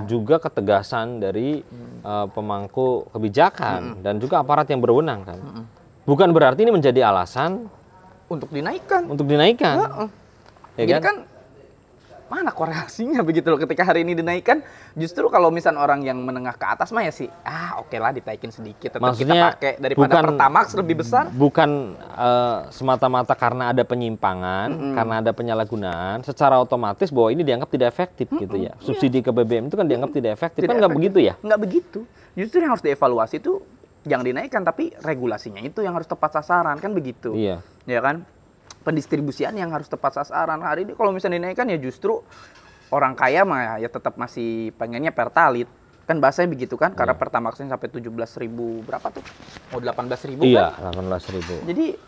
juga ketegasan dari pemangku kebijakan dan juga aparat yang berwenang kan. Bukan berarti ini menjadi alasan untuk dinaikkan. Ya jadi kan mana korelasinya begitu loh, ketika hari ini dinaikkan, justru kalau misalnya orang yang menengah ke atas mah ya sih oke lah ditaikin sedikit, tetap maksudnya, kita pakai daripada Pertamax lebih besar. Bukan semata-mata karena ada penyimpangan, karena ada penyalahgunaan, secara otomatis bahwa ini dianggap tidak efektif gitu ya. Subsidi ke BBM itu kan dianggap tidak efektif, kan nggak begitu ya? Nggak begitu, justru yang harus dievaluasi itu jangan dinaikkan, tapi regulasinya itu yang harus tepat sasaran, kan begitu. Iya. Ya kan? Pendistribusian yang harus tepat sasaran. Hari ini kalau misalnya dinaikkan ya justru orang kaya mah ya tetap masih pengennya Pertalite. Kan bahasanya begitu kan, karena Pertamaxnya sampai 17.000 berapa tuh? Mau 18.000 kan? Iya, 18.000. Jadi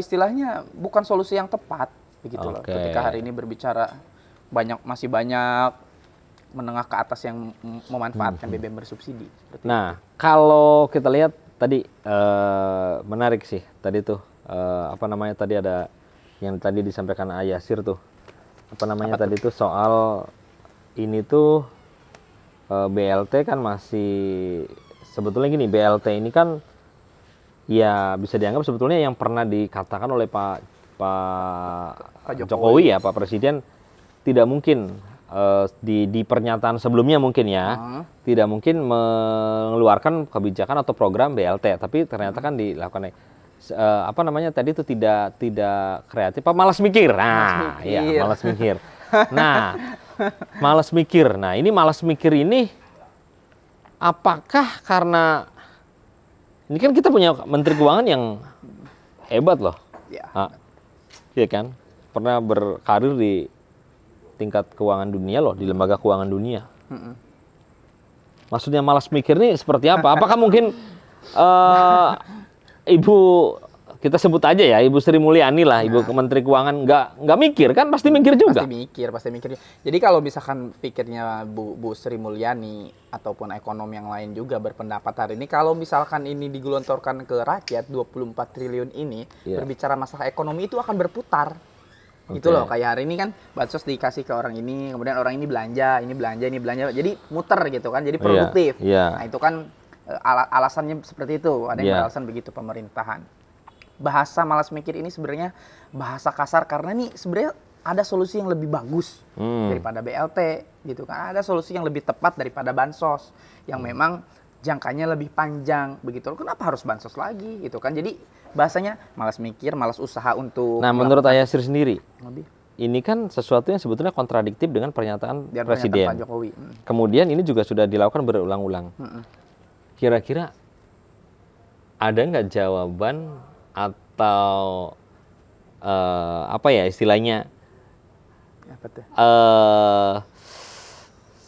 istilahnya bukan solusi yang tepat begitu loh. Ketika hari ini berbicara masih banyak menengah ke atas yang memanfaatkan BBM bersubsidi. Nah, kalau kita lihat tadi menarik sih tadi tuh. Tadi ada yang tadi disampaikan Ayasir tuh. Tadi tuh soal ini tuh BLT kan masih sebetulnya gini, BLT ini kan ya bisa dianggap sebetulnya yang pernah dikatakan oleh Pak Jokowi ya, Pak Presiden, tidak mungkin di pernyataan sebelumnya mungkin ya, tidak mungkin mengeluarkan kebijakan atau program BLT, tapi ternyata kan dilakukan tadi itu tidak kreatif, malas mikir. Nah, malas mikir. Nah, malas mikir. Nah, ini malas mikir ini apakah karena ini kan kita punya Menteri Keuangan yang hebat loh. Iya kan? Pernah berkarir di tingkat keuangan dunia loh, di lembaga keuangan dunia. Maksudnya malas mikir ini seperti apa? Apakah mungkin Ibu, kita sebut aja ya, Ibu Sri Mulyani lah, Ibu Menteri Keuangan, nggak mikir kan? Pasti mikir juga. Pasti mikir. Jadi kalau misalkan pikirnya Bu Sri Mulyani ataupun ekonom yang lain juga berpendapat hari ini, kalau misalkan ini digelontorkan ke rakyat 24 triliun ini, berbicara masalah ekonomi itu akan berputar. Gitu loh, kayak hari ini kan bansos dikasih ke orang ini, kemudian orang ini belanja, jadi muter gitu kan, jadi produktif. Nah itu kan alasannya seperti itu, ada yang beralasan begitu pemerintahan. Bahasa malas mikir ini sebenarnya bahasa kasar karena nih sebenarnya ada solusi yang lebih bagus daripada BLT gitu kan, ada solusi yang lebih tepat daripada bansos yang memang jangkanya lebih panjang begitu. Kenapa harus bansos lagi gitu kan? Jadi bahasanya malas mikir, malas usaha untuk. Nah, menurut Ayasir sendiri, ini kan sesuatu yang sebetulnya kontradiktif dengan pernyataan Presiden. Pak Jokowi. Kemudian ini juga sudah dilakukan berulang-ulang. Kira-kira ada nggak jawaban atau istilahnya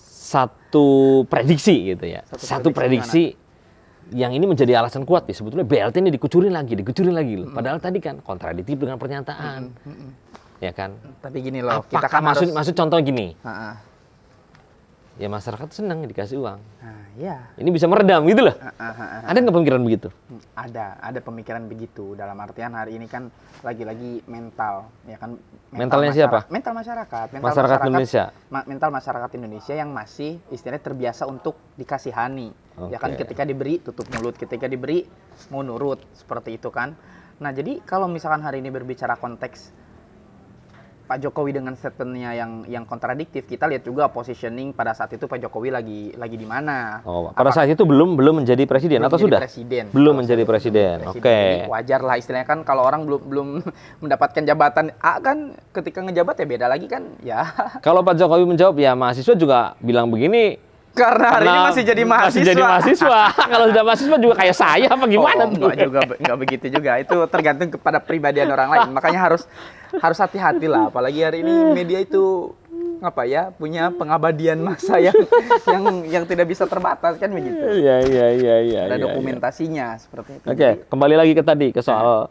satu prediksi gitu ya, satu prediksi yang ini menjadi alasan kuat ya, sebetulnya BLT ini dikucurin lagi loh. Padahal tadi kan kontradiktif dengan pernyataan, ya kan. Tapi gini loh, kita kan maksud contoh gini, ya masyarakat senang dikasih uang. Nah, ya. Ini bisa meredam gitu loh. Ada nggak pemikiran begitu? Ada pemikiran begitu. Dalam artian hari ini kan lagi-lagi mental, ya kan? Mentalnya siapa? Mental masyarakat. Masyarakat Indonesia. Mental masyarakat Indonesia yang masih istilahnya terbiasa untuk dikasihani. Ya kan, ketika diberi tutup mulut, ketika diberi mau nurut, seperti itu kan. Nah, jadi kalau misalkan hari ini berbicara konteks Pak Jokowi dengan statementnya yang kontradiktif, kita lihat juga positioning pada saat itu Pak Jokowi lagi di mana. Oh, pada saat itu belum menjadi presiden atau sudah? Presiden. Belum menjadi presiden. Oke. Jadi wajar lah istilahnya kan, kalau orang belum mendapatkan jabatan A kan, ketika ngejabat ya beda lagi kan ya. Kalau Pak Jokowi menjawab ya mahasiswa juga bilang begini. Karena hari ini masih jadi mahasiswa. Masih jadi mahasiswa. Kalau sudah mahasiswa juga kayak saya apa gimana tuh? Enggak begitu juga. Itu tergantung kepada pribadian orang lain. Makanya harus hati-hati lah. Apalagi hari ini media itu punya pengabadian masa yang tidak bisa terbatas kan begitu. Iya. Ada dokumentasinya seperti itu. Oke, kembali lagi ke soal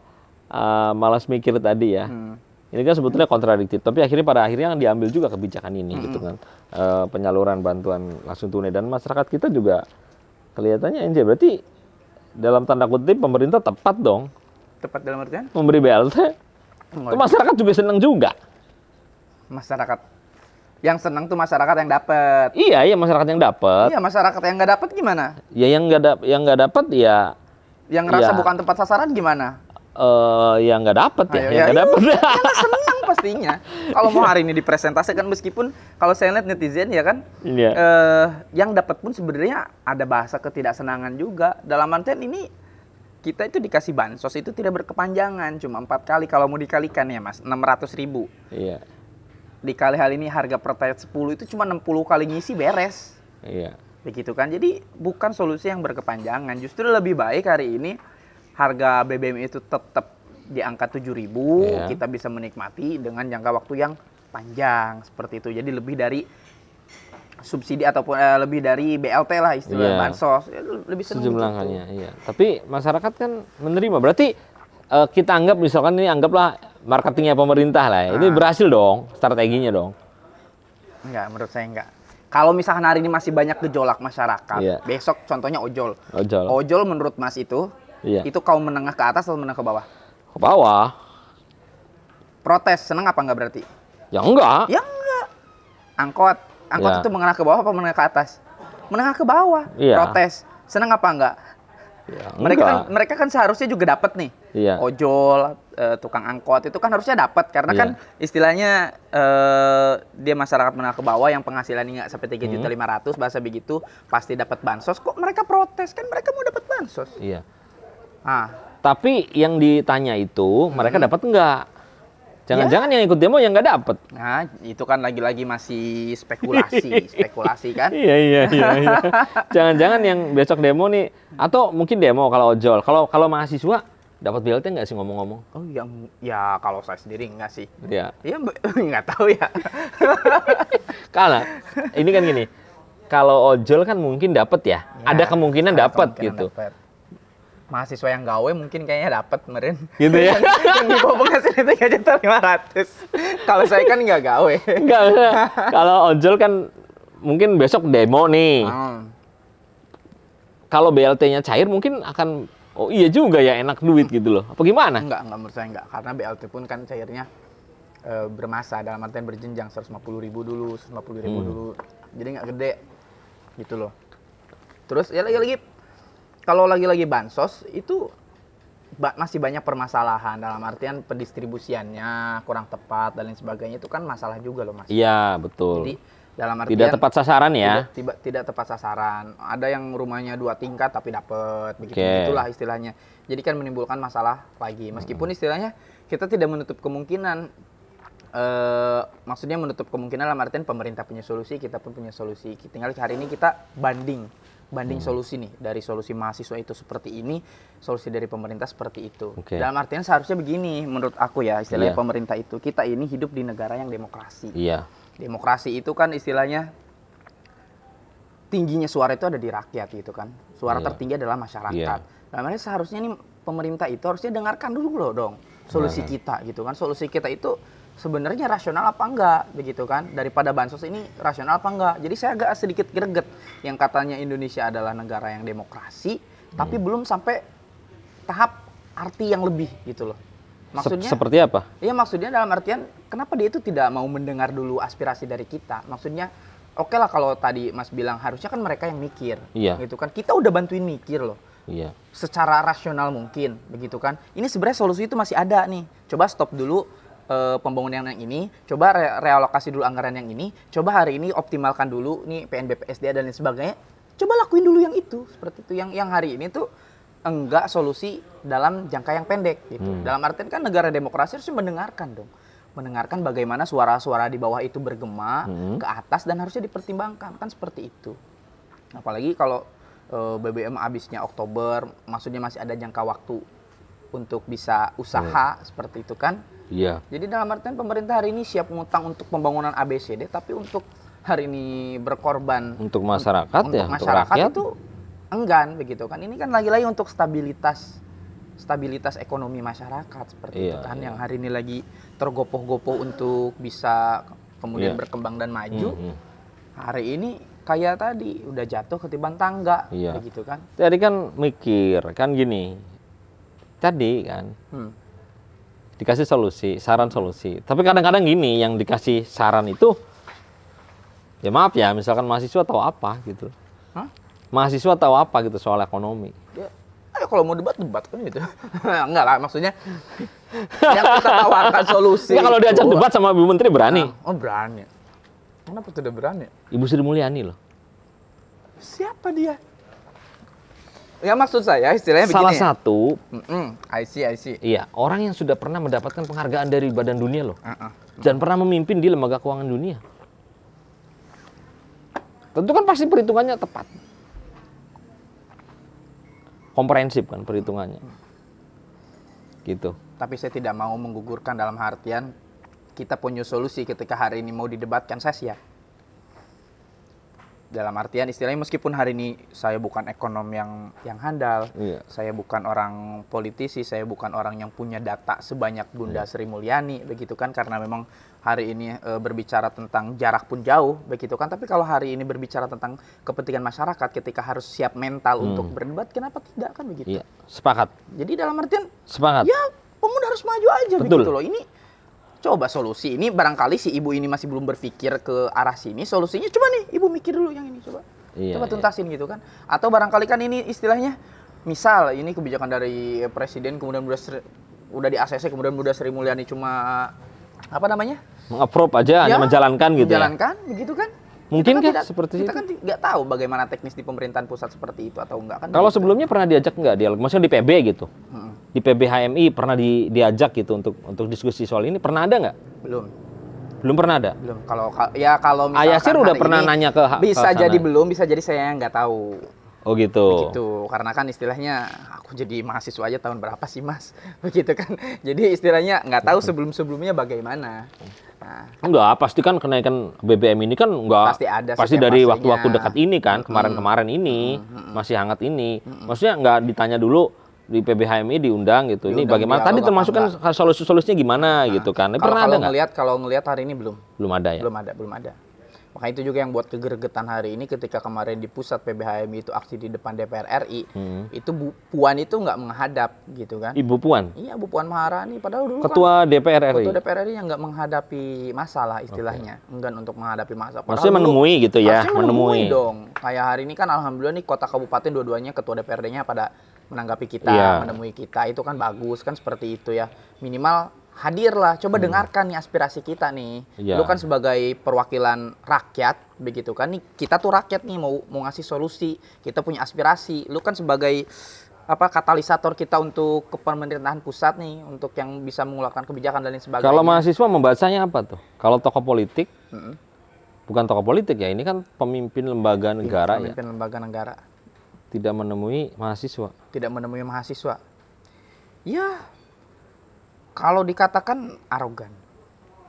malas mikir tadi ya. Ini kan sebetulnya kontradiktif, tapi pada akhirnya yang diambil juga kebijakan ini gitu kan. Penyaluran bantuan langsung tunai, dan masyarakat kita juga kelihatannya enjoy. Berarti dalam tanda kutip pemerintah tepat dong. Tepat dalam artian? Memberi BLT. Itu masyarakat juga senang juga. Masyarakat yang senang tuh masyarakat yang dapat. Iya, masyarakat yang dapat. Iya, masyarakat yang nggak dapat gimana? Ya yang nggak dapat ya. Yang ngerasa bukan tempat sasaran gimana? Yang nggak dapat ya. Yang nggak dapat. Yang senang pastinya. Kalau mau hari ini dipresentasikan, meskipun kalau saya lihat netizen ya kan, yang dapat pun sebenarnya ada bahasa ketidaksenangan juga. Dalam artian ini kita itu dikasih bansos itu tidak berkepanjangan, cuma 4 kali. Kalau mau dikalikan ya Mas, 600.000. Iya. Dikali hal ini harga Pertalite 10 itu cuma 60 kali ngisi beres. Iya. Begitu kan. Jadi bukan solusi yang berkepanjangan. Justru lebih baik hari ini harga BBM itu tetap di angka 7.000, kita bisa menikmati dengan jangka waktu yang panjang seperti itu. Jadi lebih dari subsidi ataupun lebih dari BLT lah istilah bansos, lebih sejumlahnya. Iya. Tapi masyarakat kan menerima. Berarti kita anggap misalkan ini anggaplah marketingnya pemerintah lah. Ini berhasil dong strateginya dong. Enggak, menurut saya enggak. Kalau misalkan hari ini masih banyak gejolak masyarakat, besok contohnya ojol. Ojol menurut Mas itu kaum menengah ke atas atau menengah ke bawah? Ke bawah. Protes, seneng apa enggak berarti? Ya enggak. Ya enggak. Angkot itu menengah ke bawah apa menengah ke atas? Menengah ke bawah. Protes, seneng apa enggak? Ya, mereka kan seharusnya juga dapat nih. Ojol, tukang angkot itu kan harusnya dapat, karena kan istilahnya dia masyarakat menengah ke bawah yang penghasilannya nggak sampai 3.500.000 bahasa begitu, pasti dapat bansos. Kok mereka protes? Kan mereka mau dapat bansos. Iya. Tapi yang ditanya itu mereka dapat enggak? Jangan-jangan yang ikut demo yang nggak dapat. Nah, itu kan lagi-lagi masih spekulasi kan? Iya. Jangan-jangan yang besok demo nih, atau mungkin demo kalau ojol, kalau mahasiswa dapat BLT nggak sih ngomong-ngomong? Oh, ya kalau saya sendiri nggak sih. Iya. Iya, nggak tahu ya. Karena ini kan gini, kalau ojol kan mungkin dapat ya, ada kemungkinan dapat gitu. Mahasiswa yang gawe mungkin kayaknya dapat kemarin. Gitu ya. Yang di bawah penghasilan 3.500.000. Kalau saya kan nggak gawe. Enggak. Kalau ojol kan mungkin besok demo nih. Kalau BLT-nya cair mungkin akan, oh iya juga ya, enak duit gitu loh. Apa gimana? Enggak menurut saya enggak. Karena BLT pun kan cairnya bermasa, dalam artian berjenjang, 150.000 dulu, 150.000 dulu. Jadi nggak gede gitu loh. Terus ya lagi kalau lagi bansos itu masih banyak permasalahan, dalam artian pendistribusiannya kurang tepat dan lain sebagainya, itu kan masalah juga loh Mas. Iya, betul. Jadi dalam artian tidak tepat sasaran ya. Tidak tepat sasaran. Ada yang rumahnya 2 tingkat tapi dapat begitulah istilahnya. Jadi kan menimbulkan masalah lagi. Meskipun istilahnya kita tidak menutup kemungkinan, maksudnya menutup kemungkinan dalam artian pemerintah punya solusi, kita pun punya solusi. Tinggal hari ini kita banding solusi nih, dari solusi mahasiswa itu seperti ini, solusi dari pemerintah seperti itu. Dalam artian seharusnya begini menurut aku ya, istilahnya pemerintah itu, kita ini hidup di negara yang demokrasi. Demokrasi itu kan istilahnya tingginya suara itu ada di rakyat gitu kan. Suara tertinggi adalah masyarakat. Dalam artian seharusnya nih pemerintah itu harusnya dengarkan dulu loh dong solusi kita gitu kan. Solusi kita itu sebenarnya rasional apa enggak begitu kan, daripada bansos ini rasional apa enggak. Jadi saya agak sedikit greget yang katanya Indonesia adalah negara yang demokrasi tapi belum sampai tahap arti yang lebih gitu loh. Maksudnya Seperti apa? iya, maksudnya dalam artian kenapa dia itu tidak mau mendengar dulu aspirasi dari kita. Maksudnya oke lah kalau tadi Mas bilang harusnya kan mereka yang mikir Iya. gitu kan, kita udah bantuin mikir loh Iya. secara rasional mungkin begitu kan. Ini sebenarnya solusi itu masih ada nih. Coba stop dulu pembangunan yang ini, coba realokasi dulu anggaran yang ini, coba hari ini optimalkan dulu nih PNBP SDA dan lain sebagainya. Coba lakuin dulu yang itu, seperti itu. Yang hari ini tuh enggak solusi dalam jangka yang pendek gitu. Dalam artian kan negara demokrasi harusnya mendengarkan dong. Mendengarkan bagaimana suara-suara di bawah itu bergema ke atas dan harusnya dipertimbangkan, kan seperti itu. Apalagi kalau BBM habisnya Oktober, maksudnya masih ada jangka waktu untuk bisa usaha seperti itu kan. Iya. Jadi dalam artian pemerintah hari ini siap ngutang untuk pembangunan ABCD, tapi untuk hari ini berkorban Untuk masyarakat ya, untuk masyarakat rakyat itu enggan begitu kan. Ini kan lagi-lagi untuk stabilitas ekonomi masyarakat seperti itu Iya, kan, iya. yang hari ini lagi tergopoh-gopoh untuk bisa kemudian Iya. berkembang dan maju. Hari ini kayak tadi udah jatuh ketiban tangga Iya. begitu kan. Tadi kan mikir kan gini. Tadi kan dikasih solusi, saran solusi. Tapi kadang-kadang gini, yang dikasih saran itu ya maaf ya, misalkan mahasiswa tahu apa gitu. Hah? Mahasiswa tahu apa gitu soal ekonomi. Ya, ayo kalau mau debat kan gitu. Enggak lah, maksudnya yang kita tawarkan solusi. Ya kalau diajak itu- debat sama Bu Menteri berani. Oh berani. Kenapa tidak berani? Ibu Sri Mulyani loh. Siapa dia? Ya maksud saya istilahnya Salah begini. satu, I see. iya, orang yang sudah pernah mendapatkan penghargaan dari Badan Dunia loh. Uh-uh. Dan pernah memimpin di lembaga keuangan dunia. Tentu kan pasti perhitungannya tepat. Komprehensif kan perhitungannya. Gitu. Tapi saya tidak mau menggugurkan dalam artian kita punya solusi ketika hari ini mau didebatkan, saya siap. Dalam artian istilahnya meskipun hari ini saya bukan ekonom yang handal, Iya. saya bukan orang politisi, saya bukan orang yang punya data sebanyak Bunda Sri Mulyani, begitu kan, karena memang hari ini berbicara tentang jarak pun jauh, begitu kan. Tapi kalau hari ini berbicara tentang kepentingan masyarakat, ketika harus siap mental untuk berdebat, kenapa tidak kan begitu? Iya, sepakat. Jadi dalam artian Sepakat. ya pemuda harus maju aja Betul. begitu loh. Ini coba solusi ini, barangkali si ibu ini masih belum berpikir ke arah sini, solusinya coba nih ibu mikir dulu yang ini, coba Iya, coba iya. tuntasin gitu kan. Atau barangkali kan ini istilahnya misal ini kebijakan dari presiden kemudian udah di ACC, kemudian Bunda Sri Mulyani cuma apa namanya Meng-approve aja, hanya menjalankan gitu ya. menjalankan begitu kan. Mungkin Kita kan kah tidak- seperti kita itu? kan nggak tahu bagaimana teknis di pemerintahan pusat seperti itu atau enggak kan. Kalau begitu. sebelumnya pernah diajak nggak dialog? Maksudnya di PB gitu? Di PBHMI pernah diajak gitu untuk diskusi soal ini? Pernah ada nggak? belum Belum pernah ada? belum. Kalau misalkan Ayasir udah hari pernah ini nanya ke bisa sana. jadi belum, bisa jadi saya nggak tahu. Oh gitu. Begitu, karena kan istilahnya aku jadi mahasiswa aja tahun berapa sih Mas? Begitu kan. Jadi istilahnya nggak tahu sebelum-sebelumnya bagaimana. Nah, Enggak, pasti kan kenaikan BBM ini kan enggak Pasti ada pasti setiap dari fasenya. waktu-waktu dekat ini kan, kemarin-kemarin ini masih hangat ini. Maksudnya enggak ditanya dulu di PBHMI diundang gitu. Ini Diundang bagaimana? dialog Tadi apa termasuk kan solusi-solusinya gimana gitu kan. Ini pernah ada nggak? kalau ngelihat hari ini belum. Belum ada ya. Belum ada. Maka itu juga yang buat kegergetan hari ini ketika kemarin di pusat PBHMI itu aksi di depan DPR RI, itu Bu Puan itu nggak menghadap gitu kan. Ibu Puan, Iya, Bu Puan Maharani padahal dulu Ketua DPR kan RI. Ketua DPR RI yang nggak menghadapi masalah istilahnya, enggan untuk menghadapi masalah. Padahal Maksudnya dulu menemui gitu ya, harusnya menemui. dong. Kayak hari ini kan alhamdulillah nih kota kabupaten dua-duanya ketua DPRD-nya pada menanggapi kita, Iya. menemui kita, itu kan bagus kan seperti itu ya. Minimal hadirlah, coba dengarkan nih aspirasi kita nih. Iya. Lu kan sebagai perwakilan rakyat begitu kan, nih kita tuh rakyat nih mau ngasih solusi, kita punya aspirasi. Lu kan sebagai katalisator kita untuk ke pemerintahan pusat nih, untuk yang bisa mengeluarkan kebijakan dan lain sebagainya. Kalau mahasiswa membacanya apa tuh? Kalau tokoh politik, Mm-mm. bukan tokoh politik ya, ini kan pemimpin lembaga negara ya, Pemimpin lembaga negara tidak menemui mahasiswa. tidak menemui mahasiswa. Ya, kalau dikatakan arogan.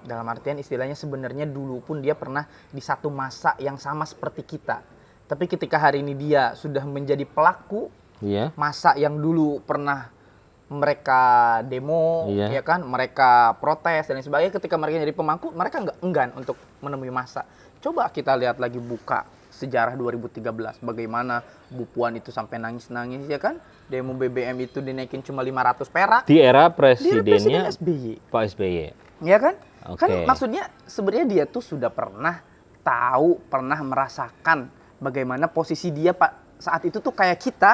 Dalam artian istilahnya sebenarnya dulu pun dia pernah di satu masa yang sama seperti kita. Tapi ketika hari ini dia sudah menjadi pelaku Iya. masa yang dulu pernah mereka demo, Iya. ya kan, mereka protes dan lain sebagainya. Ketika mereka jadi pemangku, mereka nggak enggan untuk menemui massa. Coba kita lihat lagi buka sejarah 2013, bagaimana Bu Puan itu sampai nangis-nangis, ya kan? Demo BBM itu dinaikin cuma 500 perak. Di era Presiden presidennya SBY, Pak SBY. ya kan? Oke. Kan maksudnya sebenarnya dia tuh sudah pernah tahu, pernah merasakan bagaimana posisi dia Pak saat itu tuh kayak kita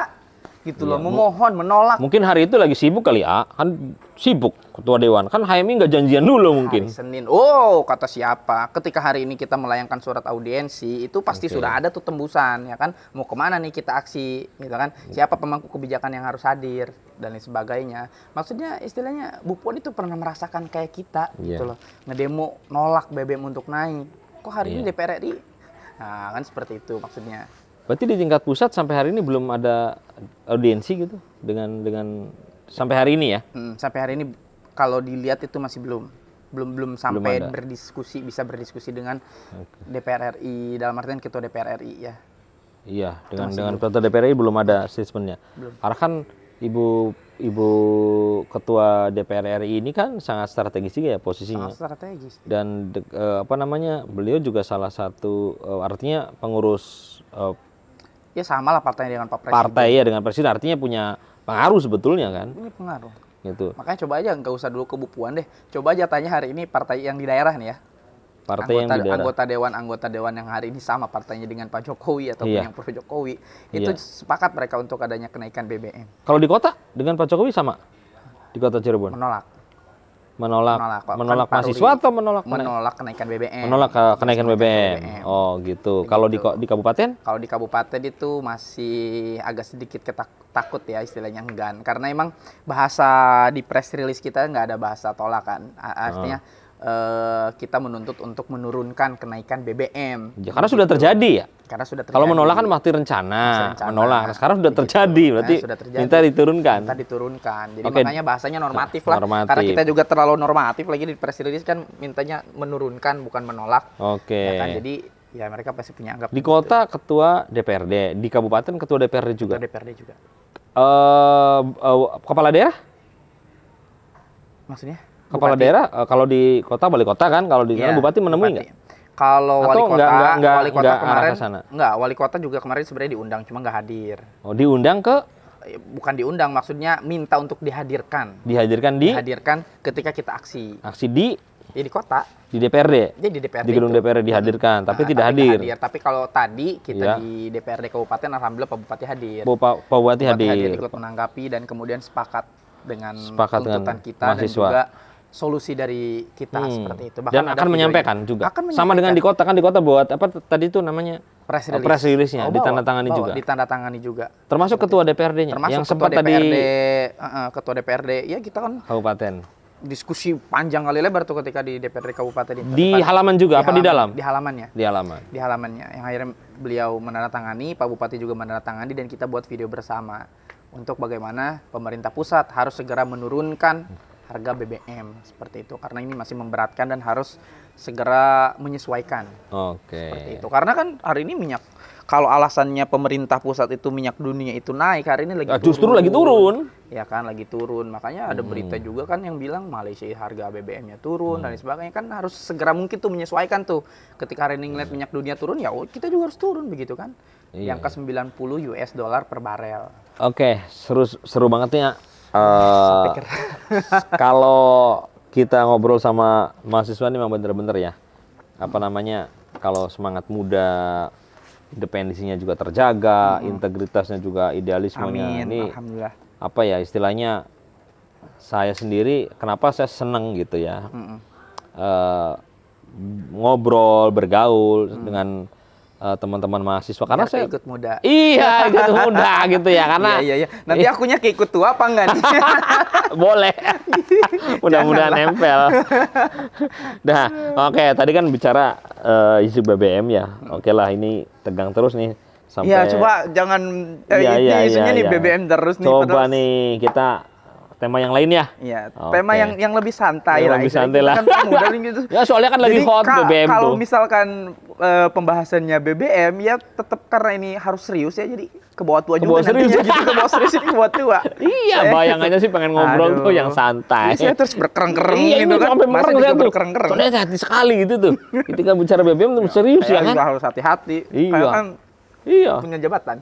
gitu loh, Iya, memohon, menolak. Mungkin hari itu lagi sibuk kali ya, kan sibuk ketua dewan. Kan HMI nggak janjian dulu mungkin. Hari Senin. Oh, kata siapa? Ketika hari ini kita melayangkan surat audiensi, itu pasti Oke. sudah ada tuh tembusan, ya kan? Mau kemana nih kita aksi, gitu kan? Siapa pemangku kebijakan yang harus hadir dan lain sebagainya. Maksudnya istilahnya Bu Puan itu pernah merasakan kayak kita, gitu Iya. loh. Ngedemo nolak BBM untuk naik. Kok hari ini Iya. DPR RI? Nah, kan seperti itu maksudnya. Berarti di tingkat pusat sampai hari ini belum ada audiensi gitu dengan sampai hari ini ya? Sampai hari ini kalau dilihat itu masih belum sampai ada. bisa berdiskusi dengan DPR RI, dalam artian ketua DPR RI ya. Iya, dengan ketua DPR RI belum ada statementnya. Karena kan ibu ketua DPR RI ini kan sangat strategis juga ya posisinya. Sangat strategis. Dan beliau juga salah satu artinya pengurus Ya sama lah partainya dengan Pak Presiden. partai ya dengan presiden, artinya punya pengaruh sebetulnya kan Ini pengaruh. gitu. Makanya coba aja nggak usah dulu ke Bu Puan deh. Coba aja tanya hari ini partai yang di daerah nih ya. Partai yang di daerah. Anggota dewan yang hari ini sama partainya dengan Pak Jokowi ataupun Iya. yang pro Jokowi. Itu Iya. sepakat mereka untuk adanya kenaikan BBM. Kalau di kota dengan Pak Jokowi sama di kota Cirebon. Menolak, Pak. Menolak Kan mahasiswa Paruri atau menolak menolak kenaikan BBM. menolak kenaikan BBM. Oh gitu. Kalau di kabupaten? Kalau di kabupaten itu masih agak sedikit takut ya istilahnya enggan. Karena emang bahasa di press release kita nggak ada bahasa tolak kan. Artinya kita menuntut untuk menurunkan kenaikan BBM. Ya, karena sudah terjadi ya. Karena sudah terjadi. Kalau menolak kan masih rencana, menolak. Nah, sekarang sudah terjadi, berarti sudah terjadi. minta diturunkan. Minta diturunkan. Jadi Oke. makanya bahasanya normatif lah. Normatif. Karena kita juga terlalu normatif lagi di press release kan mintanya menurunkan bukan menolak. Oke. Ya kan? Jadi ya mereka pasti punya anggap Di kota ketua DPRD, di kabupaten ketua DPRD juga. DPRD juga. Kepala daerah? Maksudnya? Kepala daerah kalau di kota wali kota kan, kalau di sana Iya, bupati menemui nggak? Kalau Atau wali kota, wali kota nggak arah kemarin ke sana? enggak, wali kota juga kemarin sebenarnya diundang cuma nggak hadir. Oh, diundang ke Bukan diundang, maksudnya minta untuk dihadirkan. dihadirkan di Dihadirkan ketika kita aksi. aksi di Di kota, DPRD. dia di DPRD. Di gedung itu. DPRD dihadirkan, tapi tidak nggak hadir. Tapi kalau tadi kita Iya. di DPRD kabupaten, alhamdulillah Pak Bupati hadir. Pak Bupati hadir. ikut menanggapi dan kemudian sepakat dengan Sepakat dengan tuntutan kita dan mahasiswa. juga solusi dari kita seperti itu. Dan ada akan videonya. menyampaikan juga. Akan Sama dengan di kota kan, di kota buat apa tadi itu namanya press release. press release-nya Oh, ditandatangani juga. Ditandatangani juga. Termasuk ketua DPRD-nya Termasuk yang ketua sempat DPRD, tadi ketua DPRD. Ya kita kan kabupaten. diskusi panjang kali lebar tuh ketika di DPRD kabupaten itu. Di halaman juga apa di dalam? Di halamannya. Di halaman. Di halamannya. Yang akhirnya beliau menandatangani, Pak Bupati juga menandatangani dan kita buat video bersama untuk bagaimana pemerintah pusat harus segera menurunkan harga BBM seperti itu karena ini masih memberatkan dan harus segera menyesuaikan. Seperti Oke. itu. Karena kan hari ini minyak kalau alasannya pemerintah pusat itu minyak dunia itu naik, hari ini lagi Justru lagi turun. Ya kan lagi turun. Makanya ada berita juga kan yang bilang Malaysia harga BBM-nya turun dan lain sebagainya kan harus segera mungkin tuh menyesuaikan tuh. Ketika hari ini ngeliat minyak dunia turun ya kita juga harus turun begitu kan. Iya. Yang ke 90 US dollar per barel. Oke, seru banget ya. Pikir. Kalau kita ngobrol sama mahasiswa ini memang bener-bener ya. Apa namanya? Kalau semangat muda, independensinya juga terjaga, integritasnya juga, idealismenya. Amin. Ini Alhamdulillah. apa ya istilahnya? Saya sendiri kenapa saya seneng gitu ya. Ngobrol, bergaul dengan teman-teman mahasiswa karena Biar saya ikut muda. iya ikut muda gitu ya karena Iya. Nanti akunya keikut tua apa enggak nih? boleh mudah-mudahan nempel. Nah, oke tadi kan bicara isu BBM ya. Oke lah ini tegang terus nih sampai Ya coba jangan isunya nih iya. BBM terus nih. Coba padahal- nih kita tema yang lain ya. Iya, Oke. tema yang lebih santai Yang lah. lebih istilahnya. santai lah. Kan muda nih gitu. Ya soalnya kan lagi Jadi, hot BBM kalau tuh. misalkan pembahasannya BBM ya tetap karena ini harus serius ya jadi ke bawah tua Ke juga bawah serius. nantinya gitu, ke bawah serius ini ke bawah tua. Iya, bayangannya sih pengen ngobrol Aduh. tuh yang santai. Saya terus berkereng-kereng Iya, gitu ini kan. sampai Masih mereng juga saya tuh. berkereng-kereng. Soalnya hati sekali gitu tuh. Ketika bicara BBM tuh serius Saya ya kan? juga harus hati-hati. Iya. Saya kan Iya. punya jabatan.